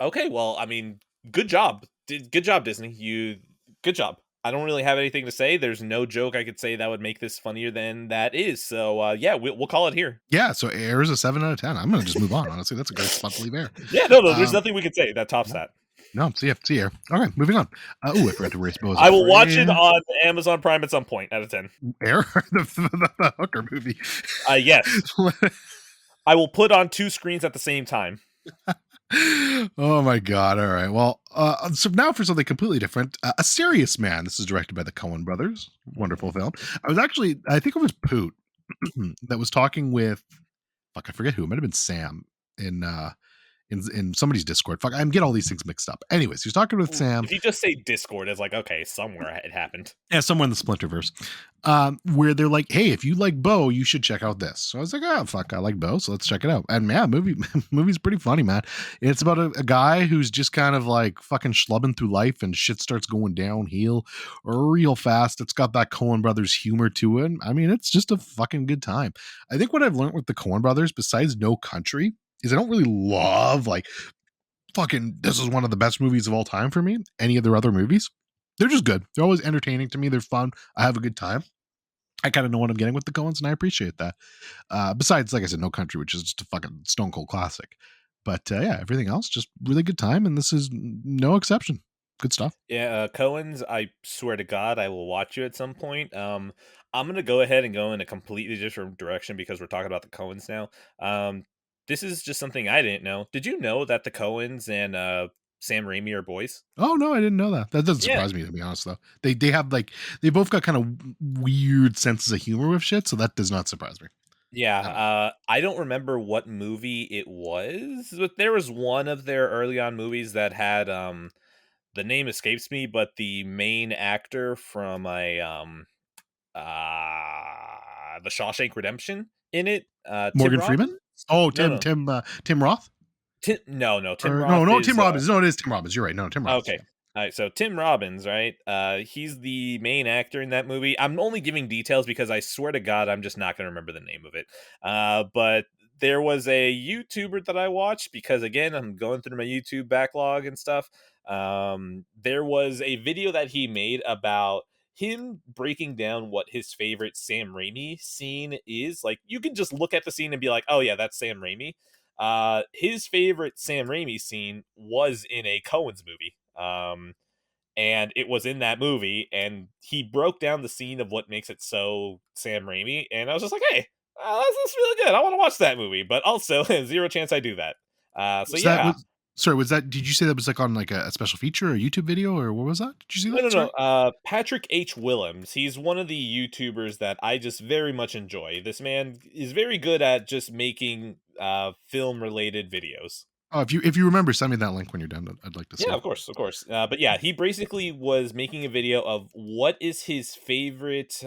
Okay, well, I mean, good job. Good job, Disney. Good job. I don't really have anything to say. There's no joke I could say that would make this funnier than that is. So, yeah, we'll call it here. Yeah, so Air is a 7 out of 10. I'm gonna just move on. Honestly, that's a great spot to leave Air. Yeah, no, there's Um, nothing we could say that tops no, that. no, see Air. Okay, moving on. I forgot to race Beau as a I will watch it friend. on Amazon Prime at some point out of 10. Air, the hooker movie. Yes. I will put on 2 screens at the same time. Oh my god! All right. Well, so now for something completely different. A Serious Man. This is directed by the Coen brothers. Wonderful film. I think it was Poot that was talking with. Fuck, I forget who. It might have been Sam in in somebody's Discord. Fuck, I'm getting all these things mixed up. Anyways, he was talking with Sam. If you just say Discord, it's like, okay, somewhere it happened. Yeah, somewhere in the Splinterverse, where they're like, "Hey, if you like Beau, you should check out this." So I was like, "Oh fuck, I like Beau, so let's check it out." And yeah, movie's pretty funny, man. It's about a guy who's just kind of like fucking schlubbing through life, and shit starts going downhill real fast. It's got that Coen Brothers humor to it. I mean, it's just a fucking good time. I think what I've learned with the Coen Brothers, besides No Country, is I don't really love like fucking this is one of the best movies of all time for me. Any of their other movies, they're just good. They're always entertaining to me. They're fun. I have a good time. I kind of know what I'm getting with the Coens, and I appreciate that. Besides, like I said, No Country, which is just a fucking stone cold classic. But yeah, everything else just really good time, and this is no exception. Good stuff. Yeah, Cohen's, I swear to God, I will watch you at some point. I'm gonna go ahead and go in a completely different direction because we're talking about the Coens now. This is just something I didn't know. Did you know that the Coens and Sam Raimi are boys? Oh no, I didn't know that. That doesn't Yeah, surprise me, to be honest. Though they have like they both got kind of weird senses of humor with shit, so that does not surprise me yeah. at all. I don't remember what movie it was, but there was one of their early on movies that had the name escapes me, but the main actor from the Shawshank Redemption in it. Tim Morgan Freeman. Robbins? Oh, No, no, Tim Roth. No. Tim Or Roth no, is Tim Robbins. No, it is Tim Robbins. You're right. No, Tim Robbins. okay. All right, so Tim Robbins, right? He's the main actor in that movie. I'm only giving details because I swear to God, I'm just not going to remember the name of it. But there was a YouTuber that I watched because, again, I'm going through my YouTube backlog and stuff. There was a video that he made about him breaking down what his favorite Sam Raimi scene is. Like, you can just look at the scene and be like, oh, yeah, that's Sam Raimi. His favorite Sam Raimi scene was in a Coen's movie. And it was in that movie, and he broke down the scene of what makes it so Sam Raimi, and I was just like, hey, that's really good. I want to watch that movie, but also zero chance I do that. So Was that yeah, was sorry? Was that? Did you say that was like on like a special feature or a YouTube video or what was that? Did you see no, that? no, Sorry. no. Patrick H. Willems. He's one of the YouTubers that I just very much enjoy. This man is very good at just making film related videos. Oh, if you remember, send me that link when you're done. I'd like to see Yeah, it. of course, of course. But yeah, he basically was making a video of what is his favorite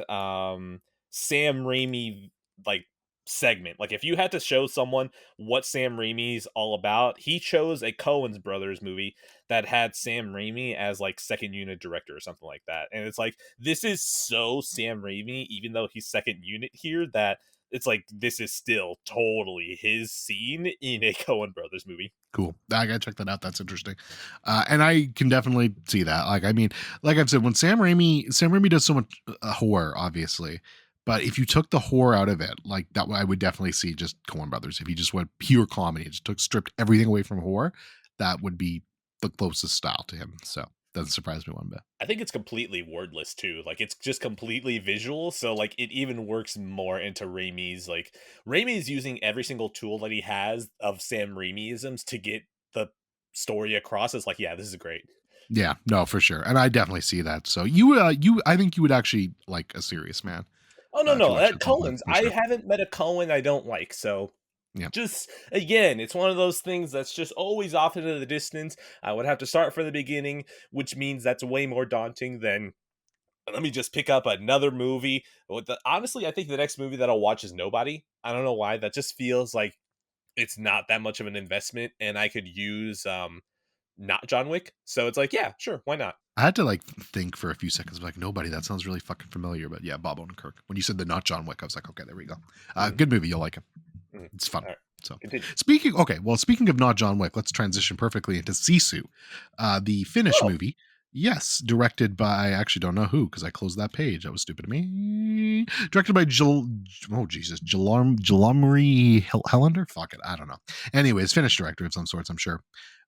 Sam Raimi like segment. Like if you had to show someone what Sam Raimi's all about, he chose a Coen's Brothers movie that had Sam Raimi as like second unit director or something like that. And it's like this is so Sam Raimi, even though he's second unit here, that it's like this is still totally his scene in a Coen Brothers movie. Cool. I gotta check that out. That's interesting, and I can definitely see that. Like, I mean, like I've said, when Sam Raimi does so much horror, obviously, but if you took the horror out of it, like that, I would definitely see just Coen Brothers. If he just went pure comedy, just stripped everything away from horror, that would be the closest style to him. So doesn't surprise me one bit. I think it's completely wordless too. Like it's just completely visual, so like it even works more into Raimi's like Raimi's using every single tool that he has of Sam Raimiisms to get the story across. It's like, yeah, this is great. Yeah, no, for sure, and I definitely see that. So I think you would actually like A Serious Man Oh no, if you no, watch it at some point Cohen's. for I sure. haven't met a Cohen I don't like, so Yeah. just again, it's one of those things that's just always off into the distance. I would have to start from the beginning, which means that's way more daunting than let me just pick up another movie. Honestly, I think the next movie that I'll watch is Nobody. I don't know why. That just feels like it's not that much of an investment, and I could use not John Wick. So it's like, yeah, sure, why not? I had to like think for a few seconds, like nobody. That sounds really fucking familiar. But yeah, Bob Odenkirk. When you said the not John Wick, I was like, okay, there we go. Mhm, Good movie. You'll like it. mhm. It's fun. All right, So continue. speaking of not John Wick, let's transition perfectly into Sisu, the Finnish Oh, movie. Yes, directed by I actually don't know who because I closed that page. That was stupid of me. Directed by oh Jesus, Jalomri Helander. Fuck it, I don't know. Anyways, Finnish director of some sorts, I'm sure.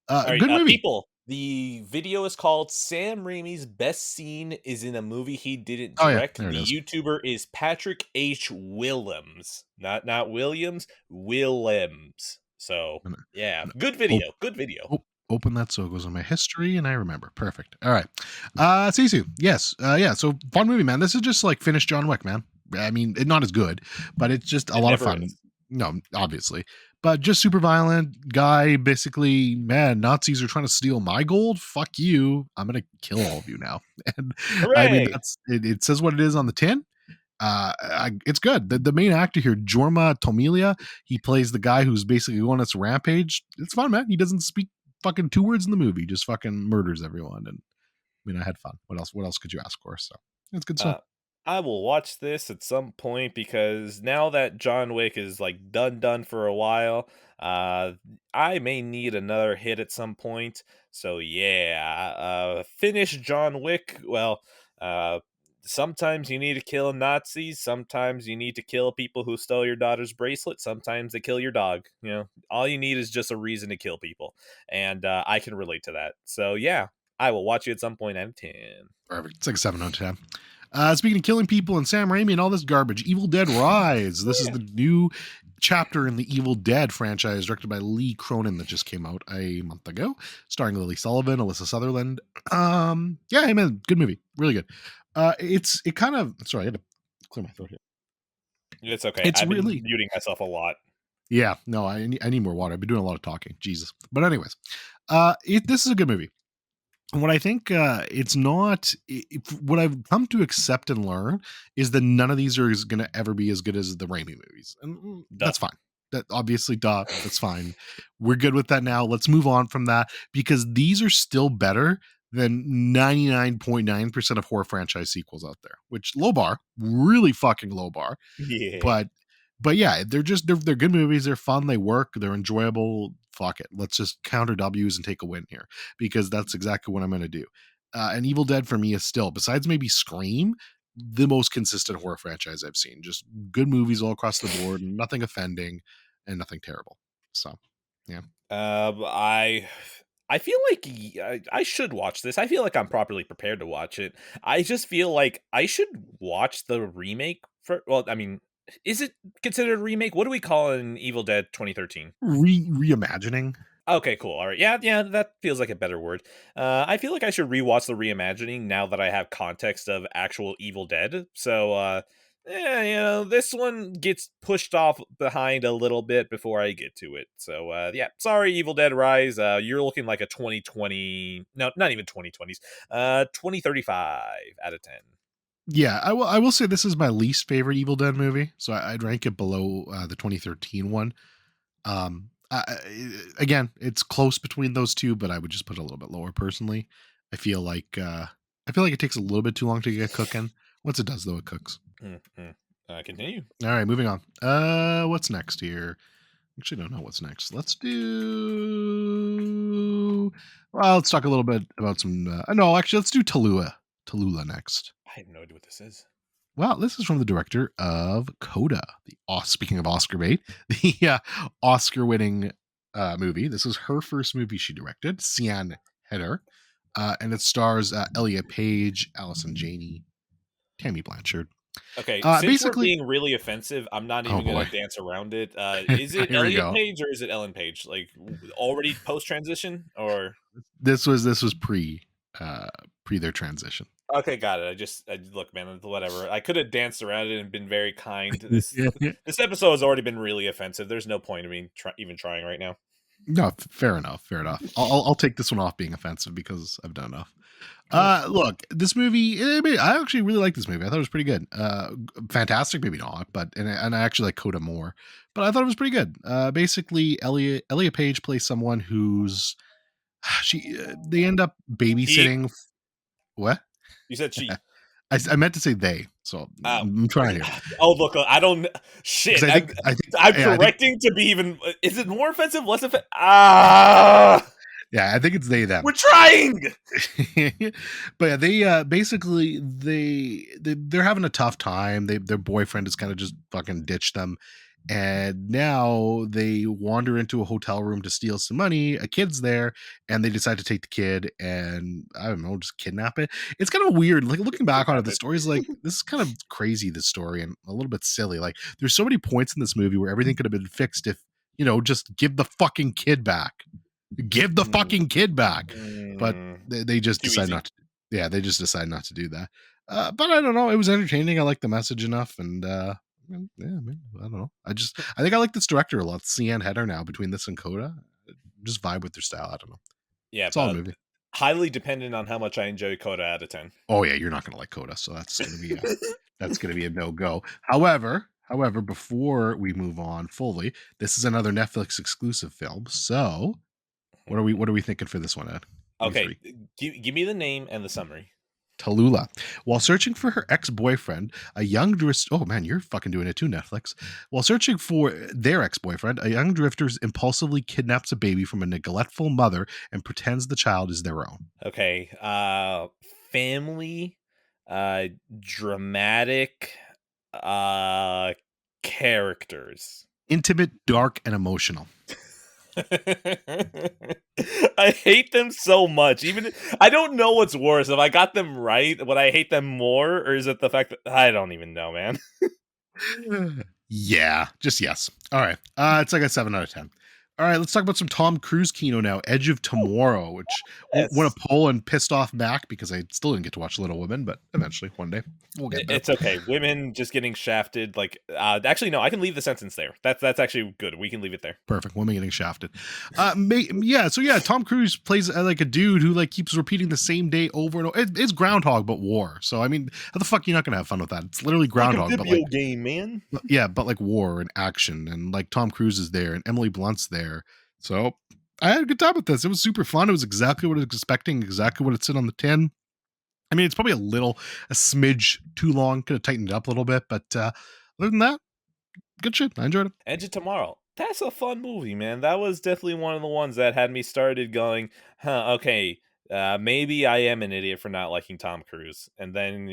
all right, Good movie. people. The video is called "Sam Raimi's Best Scene is in a Movie He Didn't Oh yeah, Direct." there it is. The YouTuber is Patrick H. Willems, not Williams, Willems. So I'm yeah, gonna good op- video, good video. open that so it goes in my history and I remember. Perfect. All right. Sisu. Yes. Yeah. So fun movie, man. This is just like finished John Wick, man. I mean, not as good, but it's just a It lot of never fun. is. No, obviously, but just super violent guy. Basically, man, Nazis are trying to steal my gold. Fuck you. I'm gonna kill all of you now. And I mean, Hooray! that's it. It says what it is on the tin. It's good. The main actor here, Jorma Tomilia, he plays the guy who's basically going on this rampage. It's fun, man. He doesn't speak fucking two words in the movie, just fucking murders everyone. And I mean, I had fun. What else? What else could you ask for? So it's good stuff. Uh, I will watch this at some point because now that John Wick is like done for a while, uh, I may need another hit at some point. So yeah, finish John Wick. Well, uh, sometimes you need to kill Nazis. Sometimes you need to kill people who stole your daughter's bracelet. Sometimes they kill your dog. You know, all you need is just a reason to kill people, and I can relate to that. So yeah, I will watch you at some point out of 10. Perfect. It's like a 7 out of 10. Speaking of killing people and Sam Raimi and all this garbage, Evil Dead Rise. This is Yeah. the new chapter in the Evil Dead franchise, directed by Lee Cronin, that just came out a month ago, starring Lily Sullivan, Alyssa Sutherland. Yeah, hey man, good movie, really good. It kind of sorry, I had to clear my throat here. It's okay. It's I've been really muting myself a lot. yeah, no, I need more water. I've been doing a lot of talking, Jesus. But anyways, this is a good movie. What I think it's not what I've come to accept and learn is that none of these are going to ever be as good as the Raimi movies, and Duh. that's fine. That obviously, duh, that's fine. We're good with that now. Let's move on from that because these are still better than 99.9% of horror franchise sequels out there. Which low bar, really fucking low bar, Yeah. but yeah, they're good movies. They're fun. They work. They're enjoyable. Fuck it. Let's just counter W's and take a win here because that's exactly what I'm going to do. And Evil Dead for me is still, besides maybe Scream, the most consistent horror franchise I've seen. Just good movies all across the board, nothing offending and nothing terrible. So, yeah. I feel like I should watch this. I feel like I'm properly prepared to watch it. I just feel like I should watch the remake for. Well, I mean, is it considered a remake? What do we call an Evil Dead 2013? Reimagining. Okay, cool. All right. Yeah, yeah, that feels like a better word. I feel like I should rewatch the reimagining now that I have context of actual Evil Dead. So, Yeah, this one gets pushed off behind a little bit before I get to it. So, yeah, sorry, Evil Dead Rise. You're looking like a 2020, no, not even 2020s, 2035 out of 10. Yeah, I will say this is my least favorite Evil Dead movie, so I'd rank it below the 2013 one. Again, it's close between those two, but I would just put it a little bit lower personally. I feel like it takes a little bit too long to get cooking. Once it does, though, it cooks. Mm-hmm. Continue. All right, moving on. What's next here? Actually, don't know what's next. Let's do. Well, let's talk a little bit about some. No, actually, let's do Tallulah. Tallulah next. I have no idea what this is. Well, this is from the director of Coda. Speaking of Oscar bait, the Oscar-winning movie. This is her first movie she directed, Sian Heder, and it stars Elliot Page, Allison Janney, Tammy Blanchard. Okay, since we're Basically, being really offensive, I'm not oh even gonna boy, dance around it. Is it here we Elliot go. Page or is it Ellen Page? Like already post transition or? This was pre their transition. Okay, got it. Look, man, whatever. I could have danced around it and been very kind. This episode has already been really offensive. There's no point in me even trying right now. No, fair enough. Fair enough. I'll take this one off being offensive because I've done enough. Look, this movie. I actually really like this movie. I thought it was pretty good. Fantastic, maybe not, but and I actually like Coda more. But I thought it was pretty good. Basically, Elliot Page plays someone who's they end up He, babysitting. What? you said she. I meant to say they, so Oh, I'm trying here. oh, look, I don't. Because Shit, I think I'm yeah, I think correcting to be even. Is it more offensive? Less offensive? Ah, yeah, I think it's they them. we're trying. But yeah, they basically they're having a tough time. Their boyfriend has kind of just fucking ditched them, and now they wander into a hotel room to steal some money. A kid's there, and they decide to take the kid and I don't know, just kidnap it. It's kind of weird. Like looking back on it, Kidnap the it. story's like this is kind of crazy. This story and a little bit silly. Like there's so many points in this movie where everything could have been fixed if just give the fucking kid back. Give the fucking kid back. But they just Too decide easy. not to. Yeah, they just decide not to do that. But I don't know. It was entertaining. I like the message enough, and yeah, man, I don't know. I think I like this director a lot. Cian Heder now between this and Coda, just vibe with their style. I don't know. Yeah, Solid movie. highly dependent on how much I enjoy Coda out of 10. Oh yeah, you're not gonna like Coda, so that's gonna be a no go. However, before we move on fully, this is another Netflix exclusive film. So what are we thinking for this one, Ed? You Okay, three. give me the name and the summary. Tallulah. While searching for her ex-boyfriend, a young drifter. Oh man, you're fucking doing it too, Netflix. While searching for their ex-boyfriend, a young drifter impulsively kidnaps a baby from a neglectful mother and pretends the child is their own. Okay, family, uh, dramatic, uh, characters. Intimate, dark, and emotional. I hate them so much. Even I don't know what's worse. If I got them right, would I hate them more, or is it the fact that I don't even know, man? Yeah, just yes. All right. It's like a 7 out of 10. All right, let's talk about some Tom Cruise kino now. Edge of Tomorrow, which won a Yes. poll and pissed off Mac because I still didn't get to watch Little Women, but eventually, one day, we'll get there. It's okay. Women just getting shafted. Like, actually, no. I can leave the sentence there. That's actually good. We can leave it there. Perfect. Women getting shafted. Yeah. So yeah, Tom Cruise plays like a dude who like keeps repeating the same day over and over. It's Groundhog but war. So I mean, how the fuck are you not gonna have fun with that? It's literally Like a Groundhog, but video like game, man. yeah, but like war and action, and like Tom Cruise is there and Emily Blunt's there. So I had a good time with this. It was super fun. It was exactly what I was expecting, exactly what it said on the tin. I mean, it's probably a smidge too long. Could have tightened it up a little bit, but other than that, good shit. I enjoyed it. Edge of Tomorrow. That's a fun movie, man. That was definitely one of the ones that had me started going, huh, okay, maybe I am an idiot for not liking Tom Cruise. And then,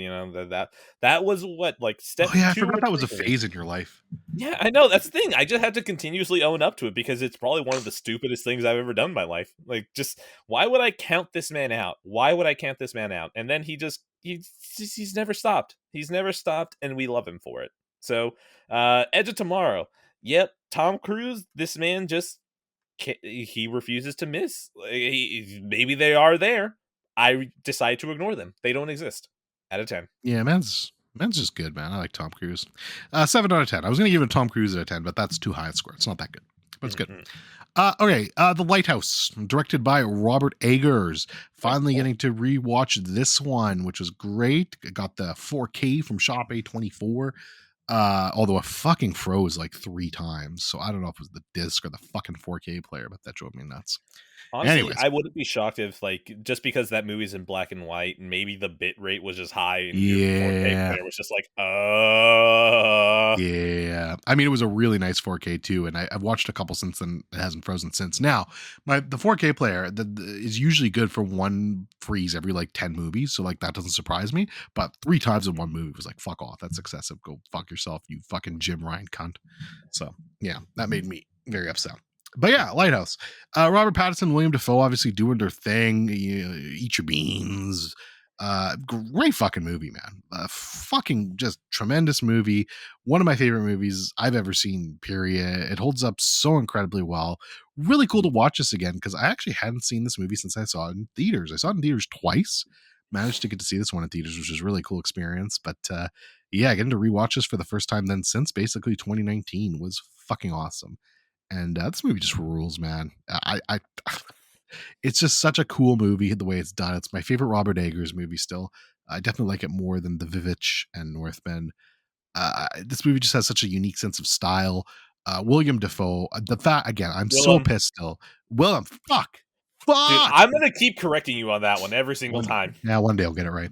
that was what, like Oh step yeah, I 2 forgot or that was 3 a for me. phase in your life. Yeah, I know. That's the thing. I just had to continuously own up to it because it's probably one of the stupidest things I've ever done in my life. Like, just why would I count this man out? Why would I count this man out? And then he's never stopped. He's never stopped, and we love him for it. So, Edge of Tomorrow. Yep, Tom Cruise. This man just he refuses to miss. Like, maybe they are there. I decide to ignore them. They don't exist. Out of 10. Yeah, man's Man's just good, man. I like Tom Cruise. 7 out of 10. I was going to give it Tom Cruise at a 10, but that's too high a score. It's not that good, but it's good. Okay, The Lighthouse, directed by Robert Eggers. Finally getting to rewatch this one, which was great. I got the 4K from Shop A24. Although it fucking froze like 3 times. So I don't know if it was the disc or the fucking 4K player, but that drove me nuts. Honestly, Anyways. I wouldn't be shocked if, like, just because that movie's in black and white, maybe the bit rate was just high and your 4K Yeah. player was just like, Yeah. I mean, it was a really nice 4K too, and I've watched a couple since then. It hasn't frozen since. Now, the 4K player is usually good for one freeze every like 10 movies, so like that doesn't surprise me. But 3 times in one movie was like, fuck off. That's excessive. Go fuck yourself, you fucking Jim Ryan cunt. So yeah, that made me very upset. But yeah, Lighthouse. Robert Pattinson, William Dafoe, obviously doing their thing. Eat your beans. Great fucking movie, man. Fucking just tremendous movie. One of my favorite movies I've ever seen, period. It holds up so incredibly well. Really cool to watch this again because I actually hadn't seen this movie since I saw it in theaters. I saw it in theaters twice. Managed to get to see this one in theaters, which is a really cool experience. But yeah, getting to rewatch this for the first time then since basically 2019 was fucking awesome. And this movie just rules, man. I it's just such a cool movie the way it's done. It's my favorite Robert Eggers movie still. I definitely like it more than The Vivitch and Northman. This movie just has such a unique sense of style. William Dafoe, the fact again, I'm so pissed still. Willem, fuck. dude, I'm gonna keep correcting you on that one every single time. Yeah, one day I'll get it right.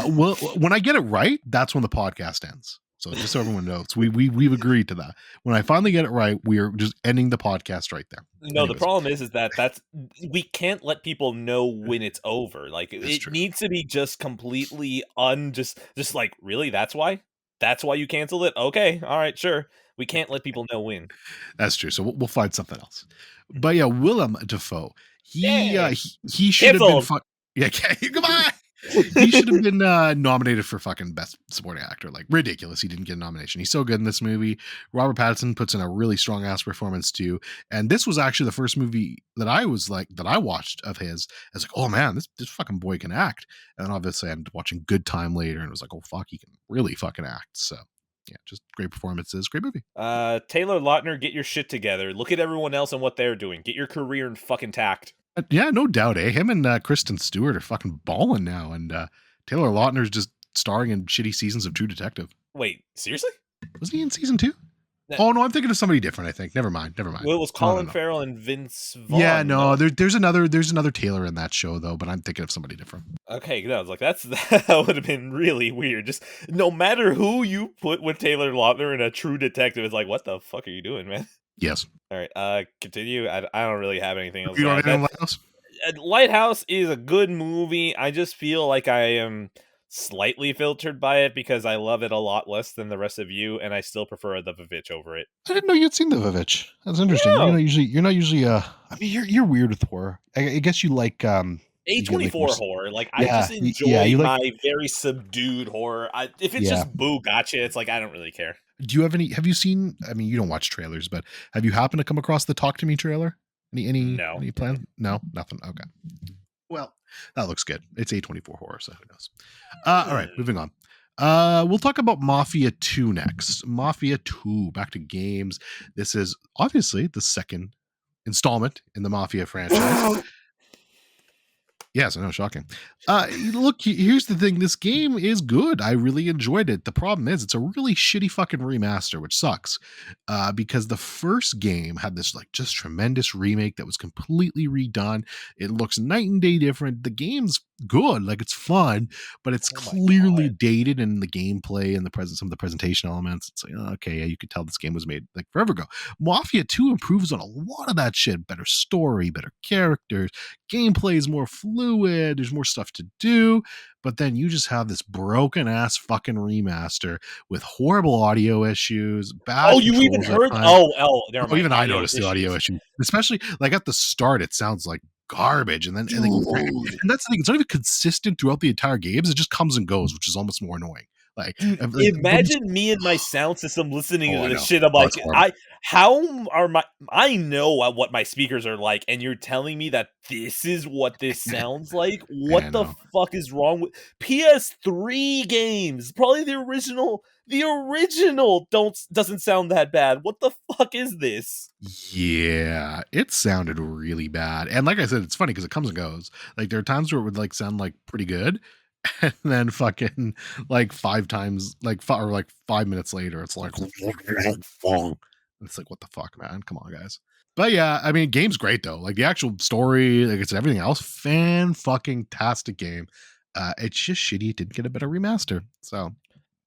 Well, when I get it right, that's when the podcast ends. So just so everyone knows, we've agreed to that. When I finally get it right, we are just ending the podcast right there. No, anyways. The problem is that's we can't let people know when it's over. Like it needs to be just completely just like, really, that's why you canceled it. Okay, all right, sure. We can't let people know when. That's true. So we'll find something else. But yeah, Willem Dafoe. He should have been yeah, goodbye. He should have been nominated for fucking best supporting actor. Like, ridiculous he didn't get a nomination. He's so good in this movie. Robert Pattinson puts in a really strong ass performance too, and this was actually the first movie that I watched of his. I was like, oh man, this fucking boy can act. And then obviously I ended up watching Good Time later and it was like, oh fuck, he can really fucking act. So yeah, just great performances, great movie. Taylor Lautner, get your shit together. Look at everyone else and what they're doing. Get your career in fucking tact. Yeah, no doubt, eh? Him and Kristen Stewart are fucking balling now, and Taylor Lautner's just starring in shitty seasons of True Detective. Wait, seriously? Was he in season 2? Oh no, I'm thinking of somebody different. I think. Never mind. Well, it was Colin Farrell and Vince Vaughn. Yeah, no, there's another Taylor in that show though, but I'm thinking of somebody different. Okay, I was like, that would have been really weird. Just no matter who you put with Taylor Lautner in a True Detective, it's like, what the fuck are you doing, man? Yes. All right, continue. I don't really have anything else. You don't have anything Lighthouse? Lighthouse is a good movie. I just feel like I am slightly filtered by it because I love it a lot less than the rest of you, and I still prefer the Vivitch over it. I didn't know you'd seen the Vivitch. That's interesting. Yeah. You're not usually I mean you're weird with horror. I guess you like A24 horror. Like, I just enjoy my very subdued horror. If it's just boo gotcha, it's like I don't really care. Do you have you seen, I mean, you don't watch trailers, but have you happened to come across the Talk to Me trailer? Any plan? No, nothing. Okay. Well, that looks good. It's A24 horror, so who knows? All right, moving on. We'll talk about Mafia 2 next. Mafia 2, back to games. This is obviously the second installment in the Mafia franchise. Yes, I know, shocking. Look, here's the thing. This game is good. I really enjoyed it. The problem is it's a really shitty fucking remaster, which sucks. Because the first game had this like just tremendous remake that was completely redone. It looks night and day different. The game's good, like it's fun, but it's clearly dated in the gameplay and some of the presentation elements. It's like, okay, yeah, you could tell this game was made like forever ago. Mafia 2 improves on a lot of that shit. Better story, better characters, gameplay is more fluid, there's more stuff to do, but then you just have this broken ass fucking remaster with horrible audio issues, bad you even heard never mind. Even I noticed the audio issue, especially like at the start it sounds like garbage, and that's the thing, it's not even consistent throughout the entire games. It just comes and goes, which is almost more annoying. Like, but Imagine me and my sound system listening oh, to I this know. shit. I'm Oh, like, it's horrible. I know what my speakers are like, and you're telling me that this is what this sounds like? I What the know. fuck is wrong with PS3 games? Probably the original. The original doesn't sound that bad. What the fuck is this? Yeah, it sounded really bad. And like I said, it's funny because it comes and goes. Like there are times where it would like sound like pretty good, and then fucking like five times, or like 5 minutes later, it's like it's like what the fuck, man? Come on, guys. But yeah, I mean, game's great though. Like the actual story, like it's everything else, fan fucking tastic game. It's just shitty it didn't get a better remaster. So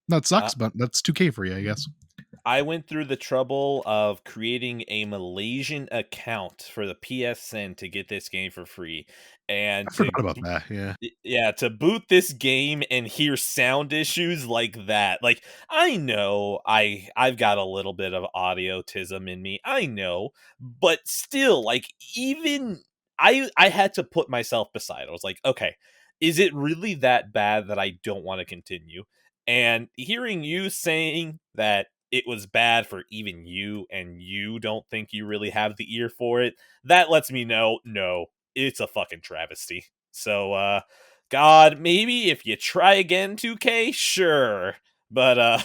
that Uh, sucks, but that's 2K for you, I guess. I went through the trouble of creating a Malaysian account for the PSN to get this game for free, I and forgot about that. Yeah. yeah, to boot this game and hear sound issues like that. Like I know I've got a little bit of audiotism in me. I know, but still like even I had to put myself beside. I was like, "Okay, is it really that bad that I don't want to continue?" And hearing you saying that it was bad for even you and you don't think you really have the ear for it, that lets me know no, it's a fucking travesty. So God, maybe if you try again 2K, sure. But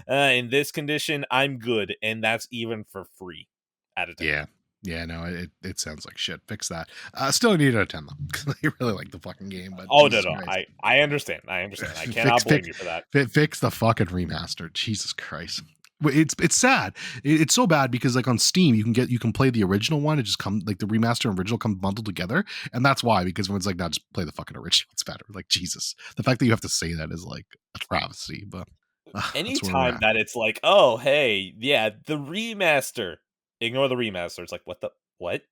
in this condition, I'm good, and that's even for free out of 10. Yeah. Yeah, no, it sounds like shit. Fix that. Still need out of 10 though, because I really like the fucking game, but Oh no, Jesus no, Christ. I understand. I understand. I fix cannot blame fix you for that. fix the fucking remaster. Jesus Christ. It's sad. It's so bad because like on Steam you can play the original one. It just come like the remaster and original come bundled together, and that's why because when it's like, "No, just play the fucking original. It's better." Like Jesus, the fact that you have to say that is like a travesty. But that's where we're Anytime at. that it's like, oh hey, yeah, the remaster. Ignore the remaster. It's like, what the what?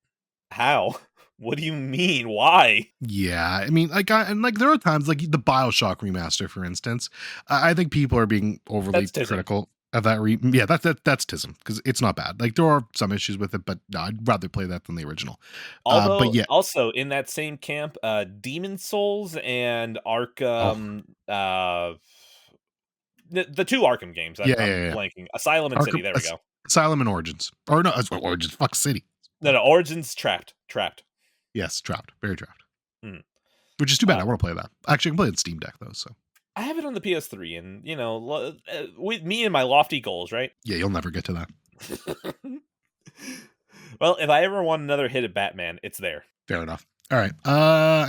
How? What do you mean? Why? Yeah, I mean, and like there are times like the Bioshock remaster, for instance. I think people are being overly That's tism. critical of that. Yeah, that's tism because it's not bad. Like there are some issues with it, but no, I'd rather play that than the original. But Although, yeah, also in that same camp, Demon Souls and oh Arkham, the two Arkham games. yeah, I'm yeah, yeah. blanking. Asylum and City. Arkham, There we go. Asylum and Origins, or no, Origins. Fuck City. No, no, Origins trapped, trapped. Yes, trapped, very trapped. Mm. Which is too bad. Uh, I want to play that. Actually, I can play it in Steam Deck though. So I have it on the PS3, and with me and my lofty goals, right? yeah, you'll never get to that. Well, if I ever want another hit at Batman, it's there. Fair enough. All right.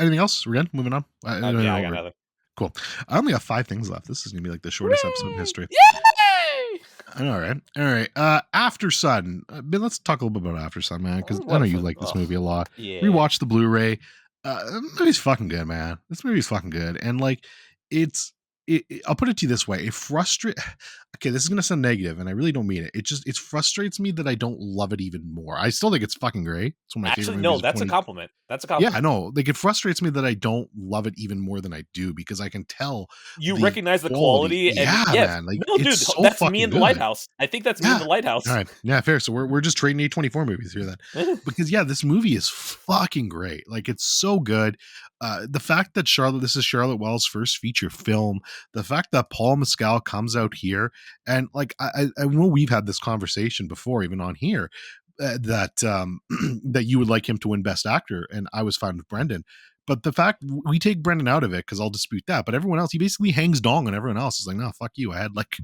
Anything else? We're good. Moving on. Yeah, I No, got nothing. cool. I only have 5 things left. This is gonna be like the shortest episode in Hooray! history. Yay! All right, all right. Aftersun. Let's talk a little bit about Aftersun, man, because I What know a you fun. like this Ugh. movie a lot. Yeah. Rewatch the Blu-ray. This movie's fucking good, man. This movie's fucking good, and like, it's. I'll put it to you this way: it frustrates. Okay, this is gonna sound negative, and I really don't mean it. It frustrates me that I don't love it even more. I still think it's fucking great. It's one of my favorite Actually, movies no, of that's a 20. compliment. That's a Yeah, I compliment. know. Like it frustrates me that I don't love it even more than I do because I can tell You the recognize the quality. quality, and Yeah, yes, man. Like no, it's dude, so that's me fucking in the good. Lighthouse. I think that's me in Yeah. the All Lighthouse. right. Yeah, fair. So we're just trading A24 movies here then. Because yeah, this movie is fucking great. Like it's so good. The fact that this is Charlotte Wells' first feature film, the fact that Paul Mescal comes out here and like I know we've had this conversation before, even on here, that that you would like him to win Best Actor, and I was fine with Brendan. But the fact we take Brendan out of it because I'll dispute that. But everyone else, he basically hangs dong on everyone else. Is like, no, fuck you. I had like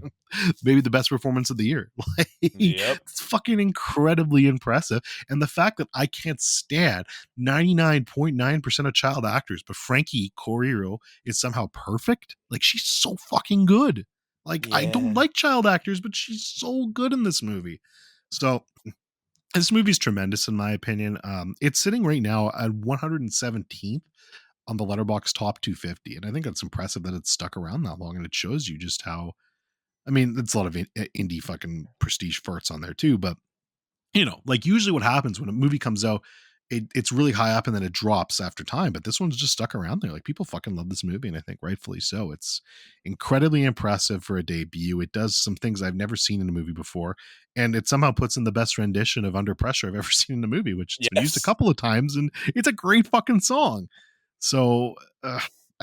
maybe the best performance of the year. Like, Yep. it's fucking incredibly impressive. And the fact that I can't stand 99.9% of child actors, but Frankie Corio is somehow perfect. Like she's so fucking good. Like I don't Yeah. like child actors, but she's so good in this movie. So this movie's tremendous in my opinion. It's sitting right now at 117th on the Letterbox top 250, and I think that's impressive that it's stuck around that long. And it shows you just how. I mean, it's a lot of indie fucking prestige farts on there too, but like usually what happens when a movie comes out, it's really high up and then it drops after time. But this one's just stuck around there. Like people fucking love this movie, and I think rightfully so. It's incredibly impressive for a debut. It does some things I've never seen in a movie before, and it somehow puts in the best rendition of Under Pressure I've ever seen in a movie, which it's been used a Yes. couple of times, and it's a great fucking song. So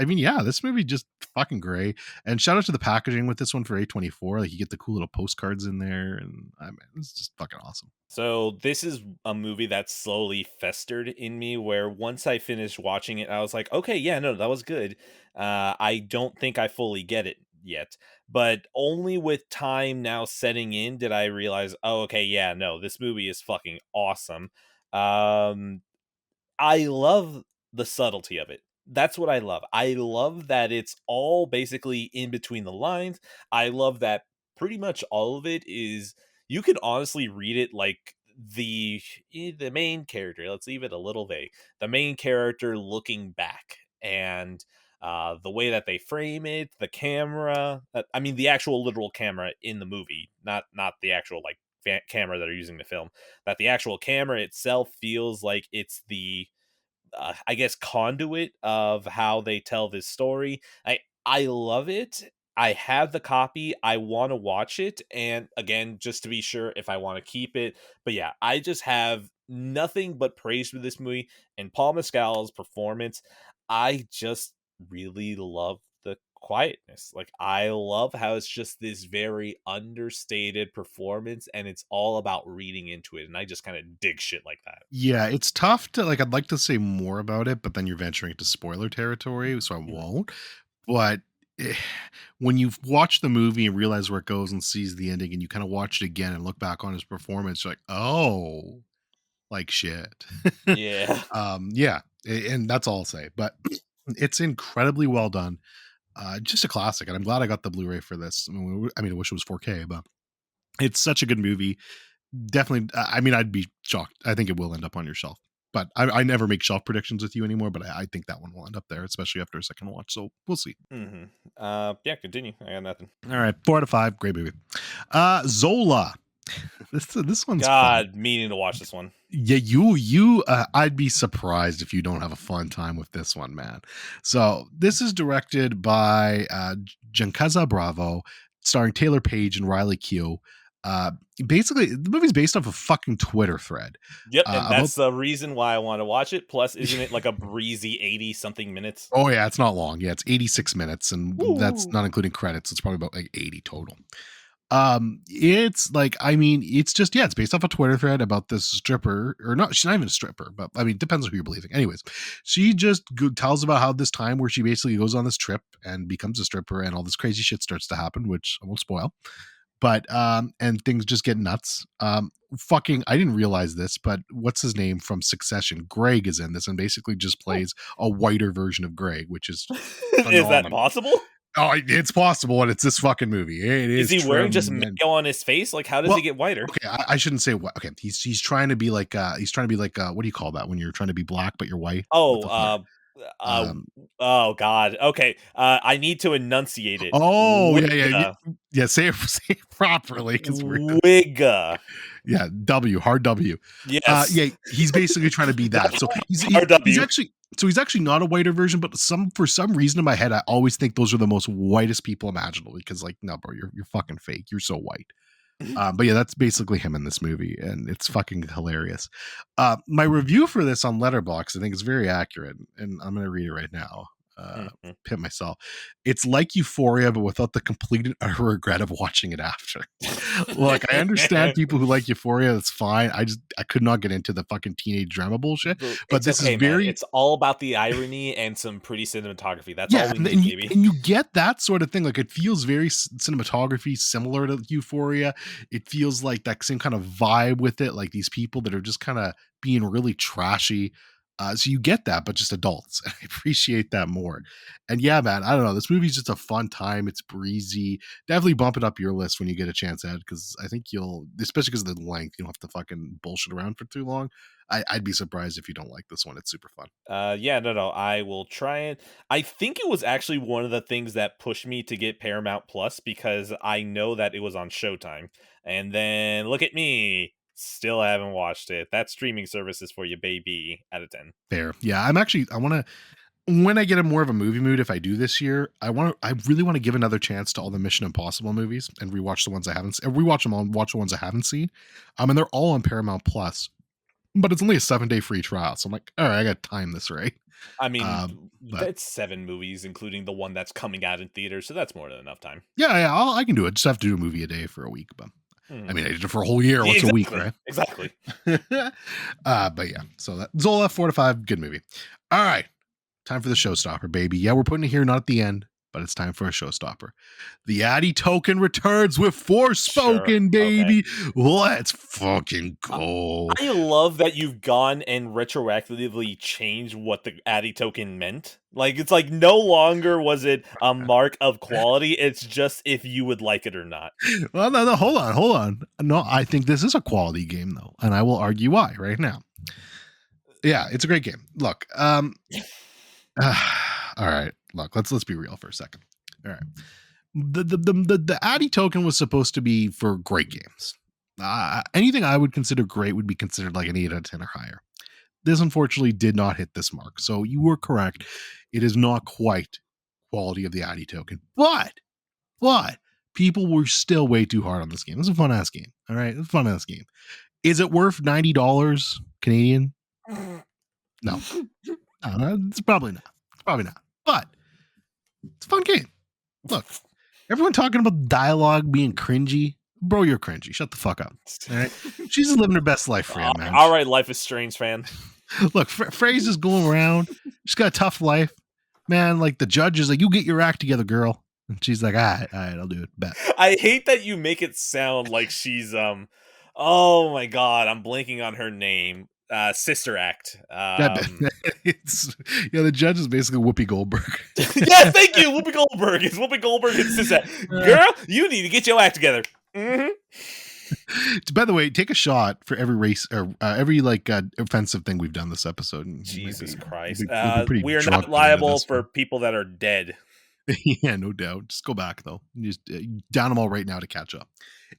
I mean, yeah, this movie just fucking great. And shout out to the packaging with this one for A24. Like you get the cool little postcards in there, and I mean, it's just fucking awesome. So this is a movie that slowly festered in me where once I finished watching it, I was like, okay, yeah, no, that was good. I don't think I fully get it yet, but only with time now setting in did I realize, oh, okay, yeah, no, this movie is fucking awesome. Um, I love the subtlety of it. That's what I love. I love that it's all basically in between the lines. I love that pretty much all of it is you could honestly read it like the main character. Let's leave it a little vague. The main character looking back and the way that they frame it, the camera. I mean, the actual literal camera in the movie, not the actual like camera that are using the film. That the actual camera itself feels like it's the I guess conduit of how they tell this story. I love it. I have the copy. I want to watch it, and again, just to be sure if I want to keep it. But yeah, I just have nothing but praise for this movie and Paul Mescal's performance. I just really love the quietness. Like I love how it's just this very understated performance, and it's all about reading into it. And I just kind of dig shit like that. Yeah, it's tough to like. I'd like to say more about it, but then you're venturing into spoiler territory, so I Mhm. won't. But eh, when you watch the movie and realize where it goes and sees the ending, and you kind of watch it again and look back on his performance, you're like, oh, like shit. Yeah. Yeah, and that's all I'll say. But it's incredibly well done. Just a classic, and I'm glad I got the Blu-ray for this. I mean, I wish it was 4K, but it's such a good movie. Definitely, I mean, I'd be shocked. I think it will end up on your shelf, but I never make shelf predictions with you anymore. But I think that one will end up there, especially after a second watch. So we'll see. hmm Yeah, continue. I got nothing. All right, 4 out of 5, great movie. Zola. This one's fun. God, meaning to watch this one. Yeah, I'd be surprised if you don't have a fun time with this one, man. So this is directed by Giancarlo Bravo, starring Taylor Page and Riley Keough. Uh, Basically, the movie's based off a fucking Twitter thread Yep, and about. that's the reason why I want to watch it. Plus, isn't it like a breezy 80 something minutes? Oh yeah, it's not long. Yeah, it's 86 minutes, and that's Woo! not including credits. It's probably about like 80 total. It's like, I mean, it's just, yeah, it's based off a Twitter thread about this stripper, or not, she's not even a stripper, but I mean, depends on who you're believing. Anyways, she just tells about how this time where she basically goes on this trip and becomes a stripper, and all this crazy shit starts to happen, which I won't spoil. But and things just get nuts. Fucking, I didn't realize this, but what's his name from Succession? Greg is in this and basically just Oh. plays a whiter version of Greg, which is Is that phenomenal. possible? Oh, it's possible, and it's this fucking movie. It Is is he wearing just tremendous. mayo on his face? Like, how does he Well, get whiter? okay, I shouldn't say what. Okay, he's trying to be like what do you call that when you're trying to be black but you're white with Oh, the hair? uh, Um, oh God. Okay, I need to enunciate it. oh yeah. Wigga, Yeah, say it, say it properly because we're wigga. yeah, hard W. Yes, Yeah, he's basically trying to be that. So he's RW. actually not a whiter version, but for some reason in my head, I always think those are the most whitest people imaginable because like, no, bro, you're fucking fake. You're so white. But yeah, that's basically him in this movie, and it's fucking hilarious. My review for this on Letterboxd, I think, is very accurate, and I'm going to read it right now. Mhm. Pit myself. It's like Euphoria, but without the complete and utter regret of watching it after. Look, I understand people who like Euphoria. That's fine. I could not get into the fucking teenage drama bullshit. But It's this is okay, man. very It's all about the irony and some pretty cinematography. That's all yeah, we need, baby. and you get that sort of thing. Like it feels very cinematography similar to Euphoria. It feels like that same kind of vibe with it. Like these people that are just kind of being really trashy. So you get that, but just adults. I appreciate that more. And yeah, man, I don't know. This movie's just a fun time. It's breezy. Definitely bump it up your list when you get a chance, Ed, because I think you'll, especially because of the length, you don't have to fucking bullshit around for too long. I'd be surprised if you don't like this one. It's super fun. Yeah, no, I will try it. I think it was actually one of the things that pushed me to get Paramount Plus because I know that it was on Showtime. And then look at me, still haven't watched it. That streaming service is for you, baby. Out of 10. Fair. Yeah, I want to, when I get in more of a movie mood, if I do this year, I really want to give another chance to all the Mission Impossible movies and rewatch the ones I haven't, rewatch them all, and watch the ones I haven't seen. And they're all on Paramount Plus, but it's only a 7-day free trial. So I'm like, all right, I got to time this right. I mean, But that's 7 movies, including the one that's coming out in theaters, so that's more than enough time. yeah, I can do it. Just have to do a movie a day for a week. But I Mhm. mean, I did it for a whole year. Yeah, What's a week, exactly, right? exactly. But yeah, so that Zola 4 to 5, good movie. All right, time for the showstopper, baby. Yeah, we're putting it here, not at the end, but it's time for a showstopper. The Addy token returns with Sure, Forspoken, okay. baby. Let's fucking I go. I love that you've gone and retroactively changed what the Addy token meant. Like, it's like no longer was it a mark of quality, it's just if you would like it or not. Well, no, hold on. No, I think this is a quality game though, and I will argue why right now. Yeah, it's a great game. Look, all right. Look, let's be real for a second. All right. The Addy token was supposed to be for great games. Anything I would consider great would be considered like an 8 out of 10 or higher. This unfortunately did not hit this mark. So you were correct. It is not quite quality of the Addy token. But people were still way too hard on this game. It's a fun ass game. All right. It's a fun ass game. Is it worth $90 Canadian? No. No, it's probably not. It's probably not. But it's a fun game. Look, everyone talking about dialogue being cringy. Bro, you're cringy. Shut the fuck up. All right. She's just living her best life, Fran, man. Alright, Life is Strange fan. Look, Phrase is going around. She's got a tough life. Man, like the judge is like, you get your act together, girl. And she's like, all right, I'll do it. Bet. I hate that you make it sound like she's, oh my god, I'm blanking on her name. Sister Act. It's, yeah, the judge is basically Whoopi Goldberg. Yeah, thank you, Whoopi Goldberg. It's Whoopi Goldberg and Sister Act. Girl, you need to get your act together. Mm-hmm. By the way, take a shot for every race or every offensive thing we've done this episode. Jesus Christ. We'll be pretty We are drunk not by the end of liable this for one. people that are dead. Yeah, no doubt. Just go back though. Just down them all right now to catch up.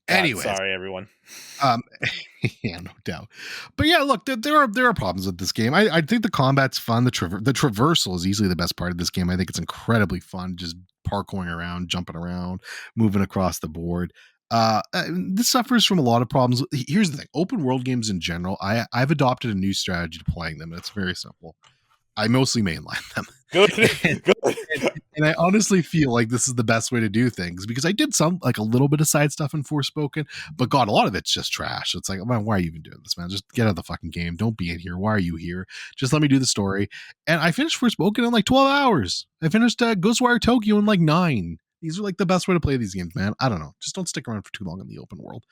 God, Anyways, sorry everyone. yeah, no doubt. But yeah, look, there are problems with this game. I think the combat's fun. The traversal is easily the best part of this game. I think it's incredibly fun, just parkouring around, jumping around, moving across the board. This suffers from a lot of problems. Here's the thing: open world games in general, I've adopted a new strategy to playing them, and it's very simple. I mostly mainline them. Good. Good. And I honestly feel like this is the best way to do things because I did some like a little bit of side stuff in Forspoken, but God, a lot of it's just trash. It's like, man, why are you even doing this, man? Just get out of the fucking game. Don't be in here. Why are you here? Just let me do the story. And I finished Forspoken in like 12 hours. I finished Ghostwire Tokyo in like 9. These are like the best way to play these games, man. I don't know. Just don't stick around for too long in the open world.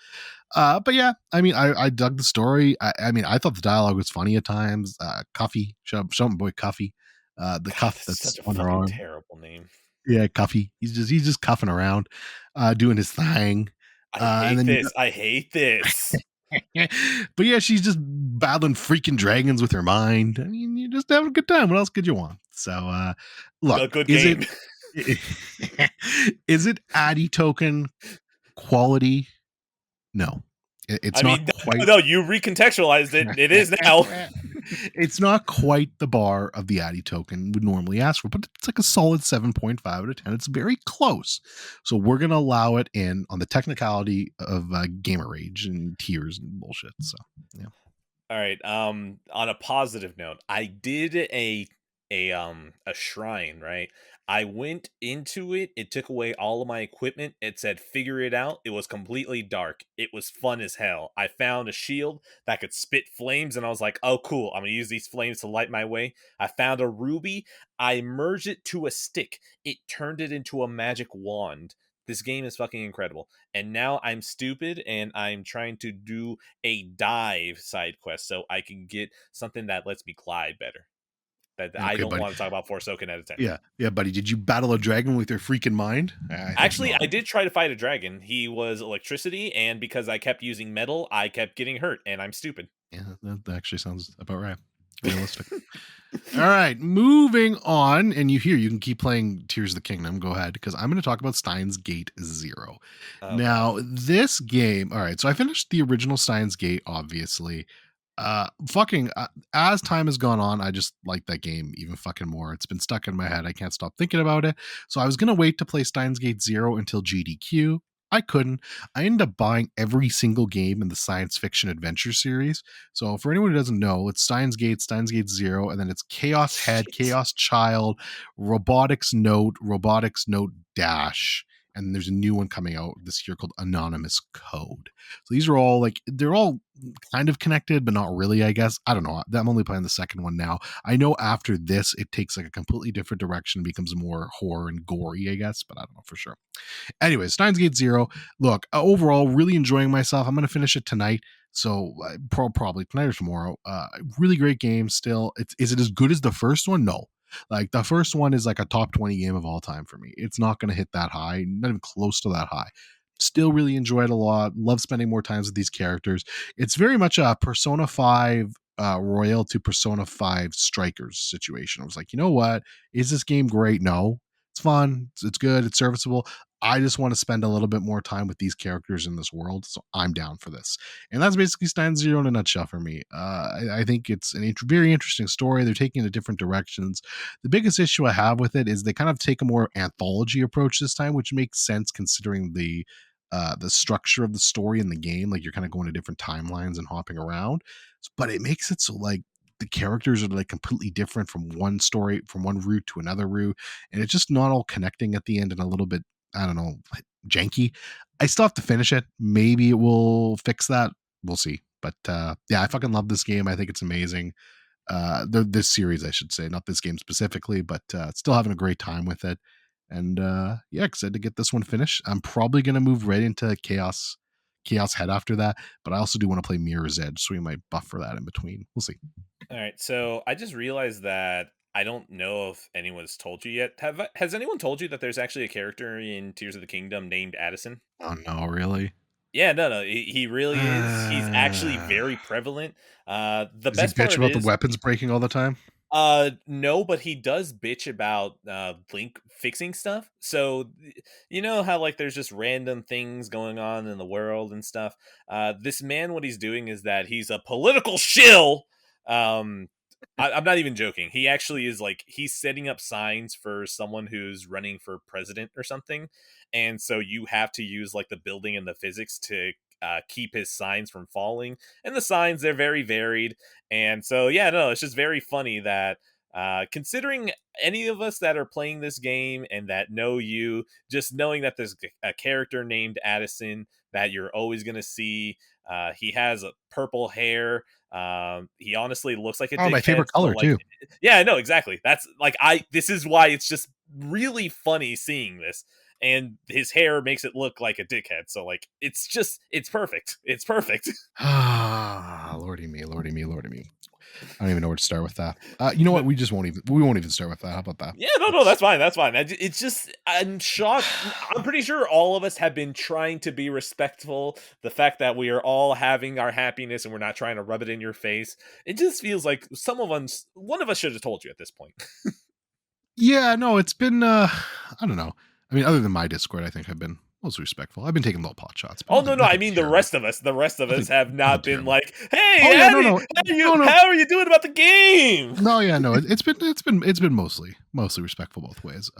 But yeah, I mean, I dug the story. I mean, I thought the dialogue was funny at times. Cuffy, show my boy Cuffy. The God, cuff that's that's such a on her fucking arm. terrible name. Yeah, Cuffy. He's just cuffing around, doing his thing. I hate this. But yeah, she's just battling freaking dragons with her mind. I mean, you're just having a good time. What else could you want? So, look, A good is game. is it Addy token quality? No, it's not quite. No, you recontextualized it. It is now. It's not quite the bar of the Addy token would normally ask for, but it's like a solid 7.5 out of 10. It's very close. So we're going to allow it in on the technicality of gamer rage and tiers and bullshit. So, yeah. All right. On a positive note, I did a shrine, right? I went into it. It took away all of my equipment. It said, figure it out. It was completely dark. It was fun as hell. I found a shield that could spit flames, and I was like, oh, cool. I'm going to use these flames to light my way. I found a ruby. I merged it to a stick. It turned it into a magic wand. This game is fucking incredible. And now I'm stupid, and I'm trying to do a dive side quest so I can get something that lets me glide better. That I don't want to talk about Forspoken out of 10. Yeah, buddy. Did you battle a dragon with your freaking mind? Actually, I did try to fight a dragon. He was electricity, and because I kept using metal, I kept getting hurt, and I'm stupid. Yeah, that actually sounds about right. Realistic. All right, moving on. And you can keep playing Tears of the Kingdom. Go ahead, because I'm going to talk about Steins Gate 0. Okay. Now, this game. All right, so I finished the original Steins Gate, obviously. As time has gone on, I just like that game even fucking more. It's been stuck in my head. I can't stop thinking about it. So I was gonna wait to play Steins Gate 0 until GDQ. I couldn't. I ended up buying every single game in the science fiction adventure series. So for anyone who doesn't know, it's Steins Gate Zero, and then it's Chaos Head, Shit. Chaos Child, Robotics Note Dash, and there's a new one coming out this year called Anonymous Code. So these are all like they're all kind of connected, but not really, I guess. I don't know. I'm only playing the second one now. I know after this it takes like a completely different direction, becomes more horror and gory, I guess, but I don't know for sure. Anyways, Steins Gate Zero. Look, overall, really enjoying myself. I'm going to finish it tonight. So probably tonight or tomorrow. Really great game still. Is it as good as the first one? No. Like the first one is like a top 20 game of all time for me. It's not going to hit that high, not even close to that high. Still really enjoy it a lot. Love spending more times with these characters. It's very much a Persona 5 Royal to Persona 5 Strikers situation. I was like, you know what? Is this game great? No. It's fun. It's good. It's serviceable. I just want to spend a little bit more time with these characters in this world, so I'm down for this. And that's basically Steins Zero in a nutshell for me. I think it's a very interesting story. They're taking it in different directions. The biggest issue I have with it is they kind of take a more anthology approach this time, which makes sense considering the structure of the story in the game. Like you're kind of going to different timelines and hopping around, but it makes it so like the characters are like completely different from one story, from one route to another route, and it's just not all connecting at the end and a little bit, I don't know, janky. I still have to finish it. Maybe it will fix that. We'll see. But yeah, I fucking love this game. I think it's amazing. This series, I should say, not this game specifically, but still having a great time with it. And yeah, excited to get this one finished. I'm probably gonna move right into Chaos Head after that, but I also do want to play Mirror's Edge, so we might buff for that in between. We'll see. All right, so I just realized that I don't know if anyone's told you yet. Has anyone told you that there's actually a character in Tears of the Kingdom named Addison? Oh no, really? Yeah, no, he really is. He's actually Uh, very prevalent. The does he best bitch part about the is, weapons breaking all the time? no, but he does bitch about Link fixing stuff. So you know how like there's just random things going on in the world and stuff. This man, what he's doing is that he's a political shill. Um, I'm not even joking. He actually is like he's setting up signs for someone who's running for president or something, and so you have to use like the building and the physics to keep his signs from falling. And the signs, they're very varied, and so yeah, no, it's just very funny that considering any of us that are playing this game and that know you, just knowing that there's a character named Addison that you're always going to see. He has a purple hair. He honestly looks like a Oh, my dickhead. favorite So color like, too. yeah, no, exactly. That's like this is why it's just really funny seeing this. And his hair makes it look like a dickhead. So like it's perfect. It's perfect. Ah, lordy me, lordy me, lordy me. I don't even know where to start with that. You know what? But We won't even start with that. How about that? yeah, no, that's fine. That's fine. It's just I'm shocked. I'm pretty sure all of us have been trying to be respectful. The fact that we are all having our happiness and we're not trying to rub it in your face. It just feels like one of us should have told you at this point. Yeah, no, it's been I don't know. I mean, other than my Discord, I think I've been most respectful. I've been taking little pot shots, but Oh no, I nothing mean the terrible. rest of us. The rest of us Nothing have nothing not been terrible. like, "Hey, Oh yeah, no, Eddie, no. No, no. how are you doing about the game?" No, yeah, no. It's been mostly respectful both ways.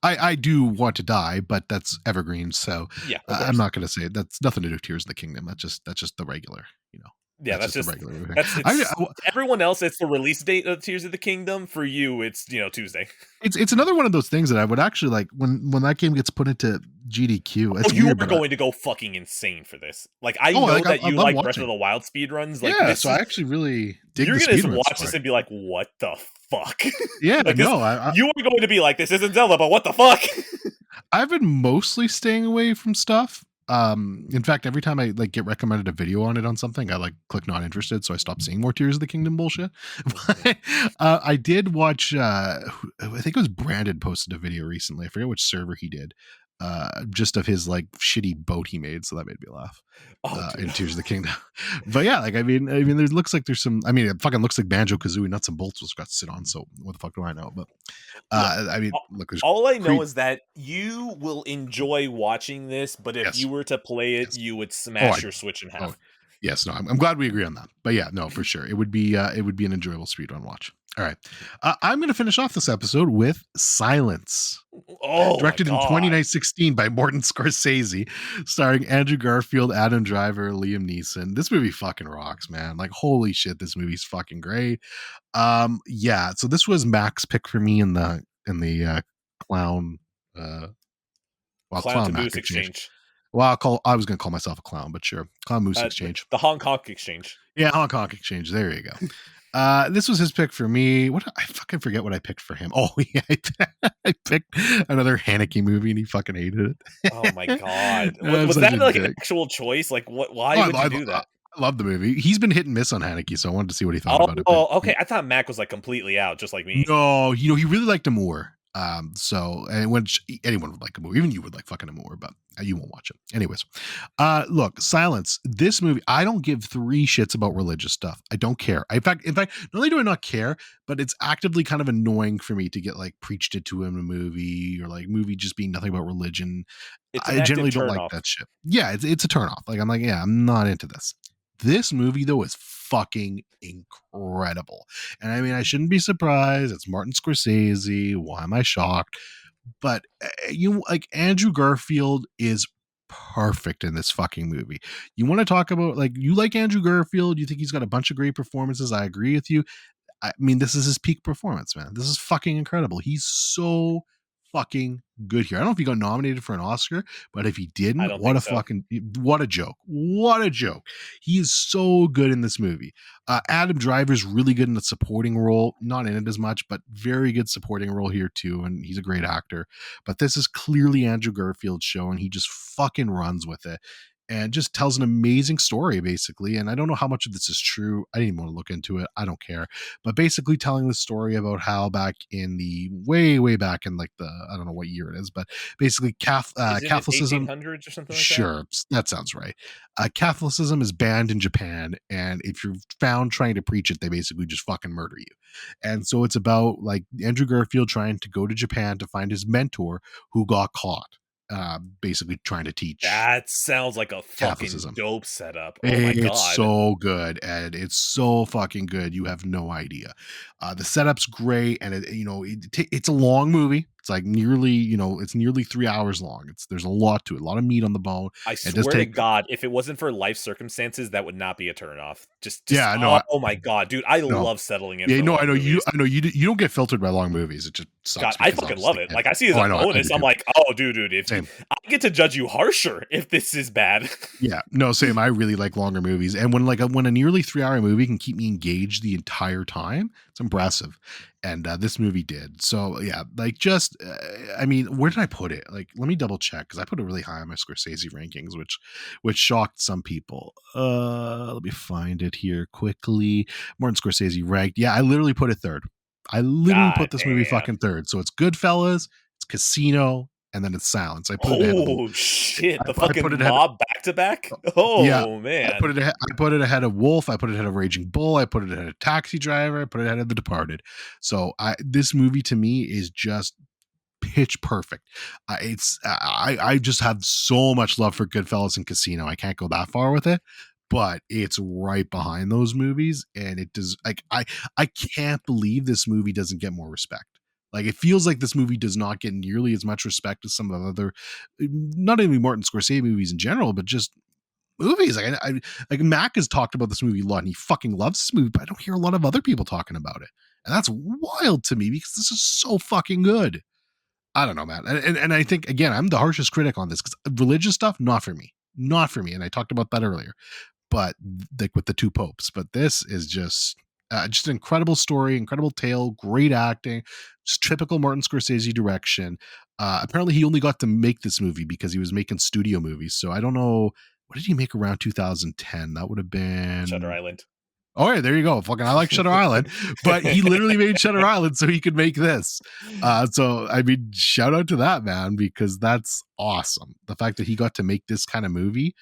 I do want to die, but that's evergreen, so Yeah, of I'm course. not going to say it. That's nothing to do with Tears of the Kingdom. That's just the regular, you know. Yeah, That's that's just the just regular movie. that's I, it's everyone else. It's the release date of Tears of the Kingdom. For you, it's Tuesday. it's another one of those things that I would actually like when that game gets put into GDQ. Oh, It's you weird, are but going to go fucking insane for this. Like I oh, know like that I you love like Breath of watching. the Wild speedruns. Like Yeah, this so I is actually really dig you're the gonna just speedrun watch this story. and be like, "What the fuck?" Yeah, Like this, no, you are going to be like, "This isn't Zelda, but what the fuck?" I've been mostly staying away from stuff. In fact, every time I like get recommended a video on it on something, I like click not interested, so I stop seeing more Tears of the Kingdom bullshit. But, I did watch. I think it was Brandon posted a video recently. I forget which server he did. Just of his like shitty boat he made, so that made me laugh. Oh, dude. In Tears of the Kingdom, but yeah, like I mean, there looks like there's some. I mean, it fucking looks like Banjo Kazooie nuts and bolts was got to sit on. So what the fuck do I know? But Look, I mean, a- look, there's all I know Creed. is that you will enjoy watching this, but if Yes, you were to play it, yes. you would Oh, smash your Switch in oh, half. yes, no, I'm glad we agree on that. But yeah, no, for sure, it would be an enjoyable speedrun watch. All right. I'm going to finish off this episode with Silence. Oh my Directed in god. 2016 by Martin Scorsese, starring Andrew Garfield, Adam Driver, Liam Neeson. This movie fucking rocks, man. Like, holy shit, this movie's fucking great. Yeah, so this was Mac's pick for me in the clown Clown to clown Mac Moose exchange. exchange. Well, I was gonna call myself a clown, but sure. Clown Moose exchange. The Hong Kong exchange. Yeah, Hong Kong exchange. There you go. This was his pick for me. What I fucking forget what I picked for him. Oh yeah, I picked another Haneke movie and he fucking hated it. Oh my god. I'm Was such that a like an dick. actual choice? Like why Oh, would you do that? I love the movie. He's been hit and miss on Haneke, so I wanted to see what he thought Oh, about it. But okay. I thought Mac was like completely out, just like me. no, he really liked Amour. So and which anyone would like Amour, even you would like fucking Amour, but you won't watch it. Anyways, look, Silence. This movie, I don't give three shits about religious stuff. I don't care. In fact, not only do I not care, but it's actively kind of annoying for me to get like preached it to in a movie or like movie just being nothing about religion. It's an I active generally don't turn like off. that shit. Yeah, it's a turn off. Like I'm like, yeah, I'm not into this. This movie though is fucking incredible. And I mean, I shouldn't be surprised. It's Martin Scorsese. Why am I shocked? But you like Andrew Garfield is perfect in this fucking movie. You want to talk about like you like Andrew Garfield, you think he's got a bunch of great performances. I agree with you. I mean, this is his peak performance, man. This is fucking incredible. He's so fucking good here. I don't know if he got nominated for an Oscar, but if he I didn't, don't what think a so. fucking what a joke. What a joke. He is so good in this movie. Adam Driver's really good in the supporting role, not in it as much, but very good supporting role here too. And he's a great actor. But this is clearly Andrew Garfield's show, and he just fucking runs with it and just tells an amazing story basically. And I don't know how much of this is true. I didn't even want to look into it. I don't care. But basically telling the story about how back in the way back in like the I don't know what year it is, but basically Isn't it Catholicism. 1800s or something like that? Sure, that sounds right. Catholicism is banned in Japan, and if you're found trying to preach it, they basically just fucking murder you. And so it's about like Andrew Garfield trying to go to Japan to find his mentor who got caught, basically trying to teach That sounds like a fucking Catholicism. dope setup. Oh my It's god. so good, Ed. It's so fucking good. You have no idea. The setup's great, and it's a long movie. It's like it's nearly 3 hours long. There's a lot to it, a lot of meat on the bone. I It does swear to take, God, if it wasn't for life circumstances, that would not be a turnoff. Just yeah, no, oh my god, dude, I no, love settling in yeah, for no, long movies. I know you don't get filtered by long movies. It just God, sucks I because fucking love obviously, it. yeah. Like I see it as Oh, a I know, I do bonus. I'm too. like, oh, dude, if Same. I get to judge you harsher if this is bad. Yeah, no, same. I really like longer movies, and when a nearly 3 hour movie can keep me engaged the entire time, it's impressive. And this movie did. So yeah, like just, I mean, where did I put it? Like, let me double check because I put it really high on my Scorsese rankings, which shocked some people. Let me find it here quickly. Martin Scorsese ranked. Yeah, I literally put it third. I literally God put this movie damn. fucking third. So it's Goodfellas, it's Casino, and then it's Silence. I put it ahead of the. Oh shit, the I put fucking it ahead. mob back to back. Yeah, Oh man. I put it ahead of Wolf. I put it ahead of Raging Bull. I put it ahead of Taxi Driver. I put it ahead of The Departed. So this movie to me is just pitch perfect. I just have so much love for Goodfellas and Casino. I can't go that far with it, but it's right behind those movies, and it does. Like I can't believe this movie doesn't get more respect. Like it feels like this movie does not get nearly as much respect as some of the other, not only Martin Scorsese movies in general, but just movies. Like Mac has talked about this movie a lot, and he fucking loves this movie, but I don't hear a lot of other people talking about it, and that's wild to me because this is so fucking good. I don't know, man, and I think again I'm the harshest critic on this because religious stuff not for me, not for me, and I talked about that earlier. But like with the two popes, but this is just an incredible story, incredible tale, great acting, just typical Martin Scorsese direction. Apparently, he only got to make this movie because he was making studio movies. So I don't know what did he make around 2010. That would have Shutter been. Island. Oh yeah, there you go. Fucking, I like Shutter Island, but he literally made Shutter Island so he could make this. So I mean, shout out to that man because that's awesome. The fact that he got to make this kind of movie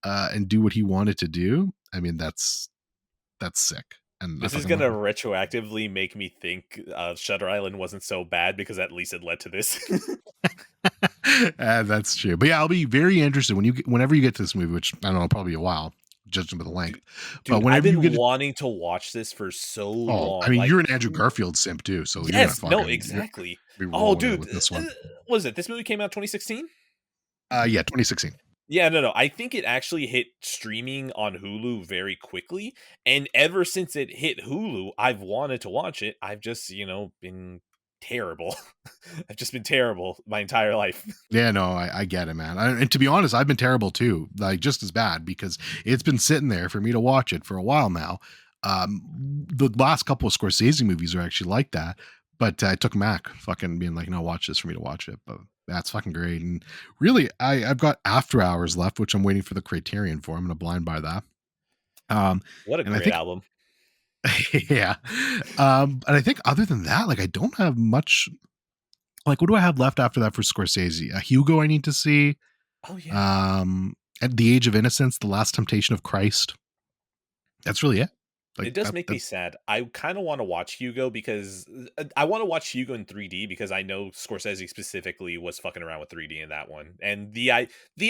and do what he wanted to do. I mean, that's sick. And I This is fucking gonna love it. retroactively make me think Shutter Island wasn't so bad because at least it led to this. That's true. But yeah, I'll be very interested whenever you get to this movie, which I don't know, probably a while. judging by the length. Dude, But I've whenever you been get wanting to watch this for so oh, I long. mean, Like, you're an Andrew Garfield simp too, so you're gonna yes, no, fucking exactly. be Oh, rolling in dude, with this one. what is it? This movie came out 2016? Yeah, 2016. Yeah, no. I think it actually hit streaming on Hulu very quickly, and ever since it hit Hulu, I've wanted to watch it. I've just, been terrible. I've just been terrible my entire life. Yeah, no, I get it, man. And to be honest, I've been terrible too, like just as bad because it's been sitting there for me to watch it for a while now. The last couple of Scorsese movies are actually like that, but I took Mac fucking being like, no, watch this for me to watch it. But that's fucking great. And really, I've got After Hours left, which I'm waiting for the Criterion for. I'm gonna blind buy that. What a And I great think album. yeah. And I think other than that, like I don't have much. Like, what do I have left after that for Scorsese? Hugo, I need to see. Oh yeah. At the Age of Innocence, The Last Temptation of Christ. That's really it. Like It does that. make me That's sad. I kind of want to watch Hugo because I want to watch Hugo in 3D because I know Scorsese specifically was fucking around with 3D in that one. And the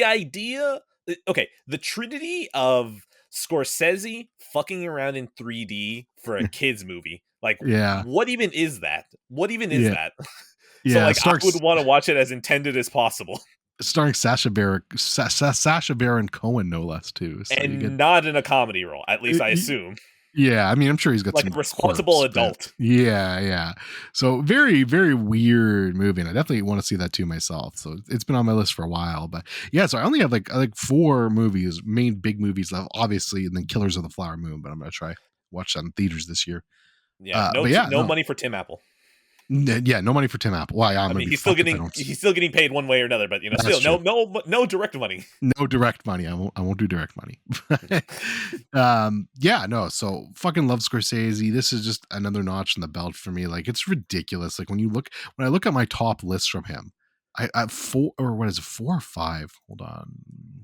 idea, okay, the trinity of Scorsese fucking around in 3D for a kids movie. Like, yeah, what even is that? What even is yeah, that? So yeah. like I would want to watch it as intended as possible. Starring Sasha Baron Cohen, no less, too. So you get And not in a comedy role, at least I assume. yeah. I mean, I'm sure he's got Like some a responsible quirks, but adult. yeah, yeah. So very, very weird movie, and I definitely want to see that too myself. So it's been on my list for a while, but yeah. So I only have like 4 movies, main big movies left, obviously, and then Killers of the Flower Moon. But I'm gonna try watch that in theaters this year. Yeah, But yeah, no no, money for Tim Apple. yeah, no money for Tim Apple. Why I'm I gonna mean, be fucked if I don't. he's still getting paid one way or another, but That's still true. no direct money. No direct money. I won't do direct money. Yeah, no. So fucking love Scorsese. This is just another notch in the belt for me. Like it's ridiculous. Like when I look at my top list from him, I 4 or what is it, 4 or 5? Hold on.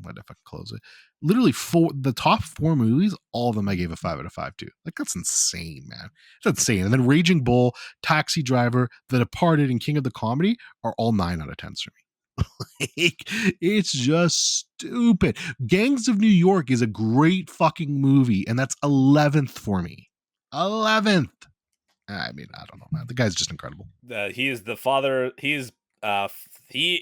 What if I can close it? Literally the top 4 movies, all of them I gave a 5 out of 5 to. Like that's insane, man. It's insane. And then Raging Bull, Taxi Driver, The Departed, and King of the Comedy are all 9 out of 10s for me. Like, it's just stupid. Gangs of New York is a great fucking movie, and that's 11th for me. 11th. I mean, I don't know, man. The guy's just incredible. He is the father. He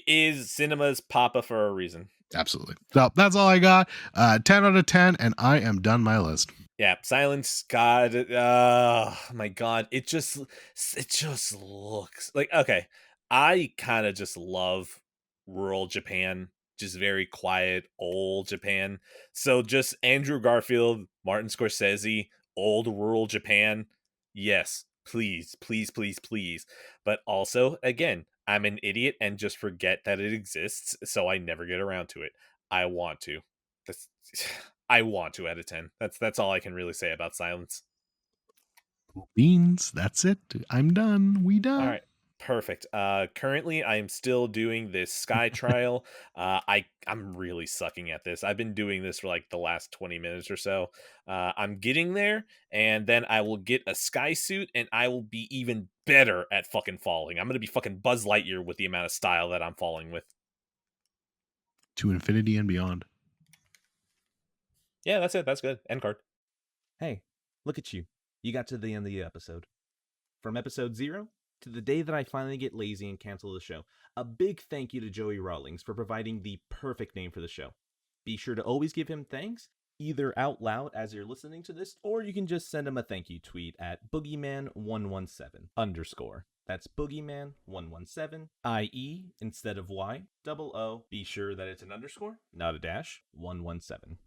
is cinema's papa for a reason. Absolutely. So that's all I got. 10 out of 10, and I am done my list. Yeah, Silence. God, my God, it just looks like okay. I kind of just love rural Japan, just very quiet old Japan. So just Andrew Garfield, Martin Scorsese, old rural Japan. Yes, please, please, please, please. But also, again, I'm an idiot and just forget that it exists, so I never get around to it. I want to. That's I want to out of 10. That's all I can really say about Silence. Beans. That's it. I'm done. We All done. right. Perfect. Currently I am still doing this sky trial. I'm really sucking at this. I've been doing this for like the last 20 minutes or so. I'm getting there, and then I will get a sky suit, and I will be even better at fucking falling. I'm gonna be fucking Buzz Lightyear with the amount of style that I'm falling with. To infinity and beyond. Yeah, that's it. That's good. End card. Hey, look at you. You got to the end of the episode. From episode 0 to the day that I finally get lazy and cancel the show, a big thank you to Joey Rawlings for providing the perfect name for the show. Be sure to always give him thanks, either out loud as you're listening to this, or you can just send him a thank you tweet at boogeyman117 _ That's boogeyman117, IE instead of Y, double O. Be sure that it's an underscore, not a dash, 117.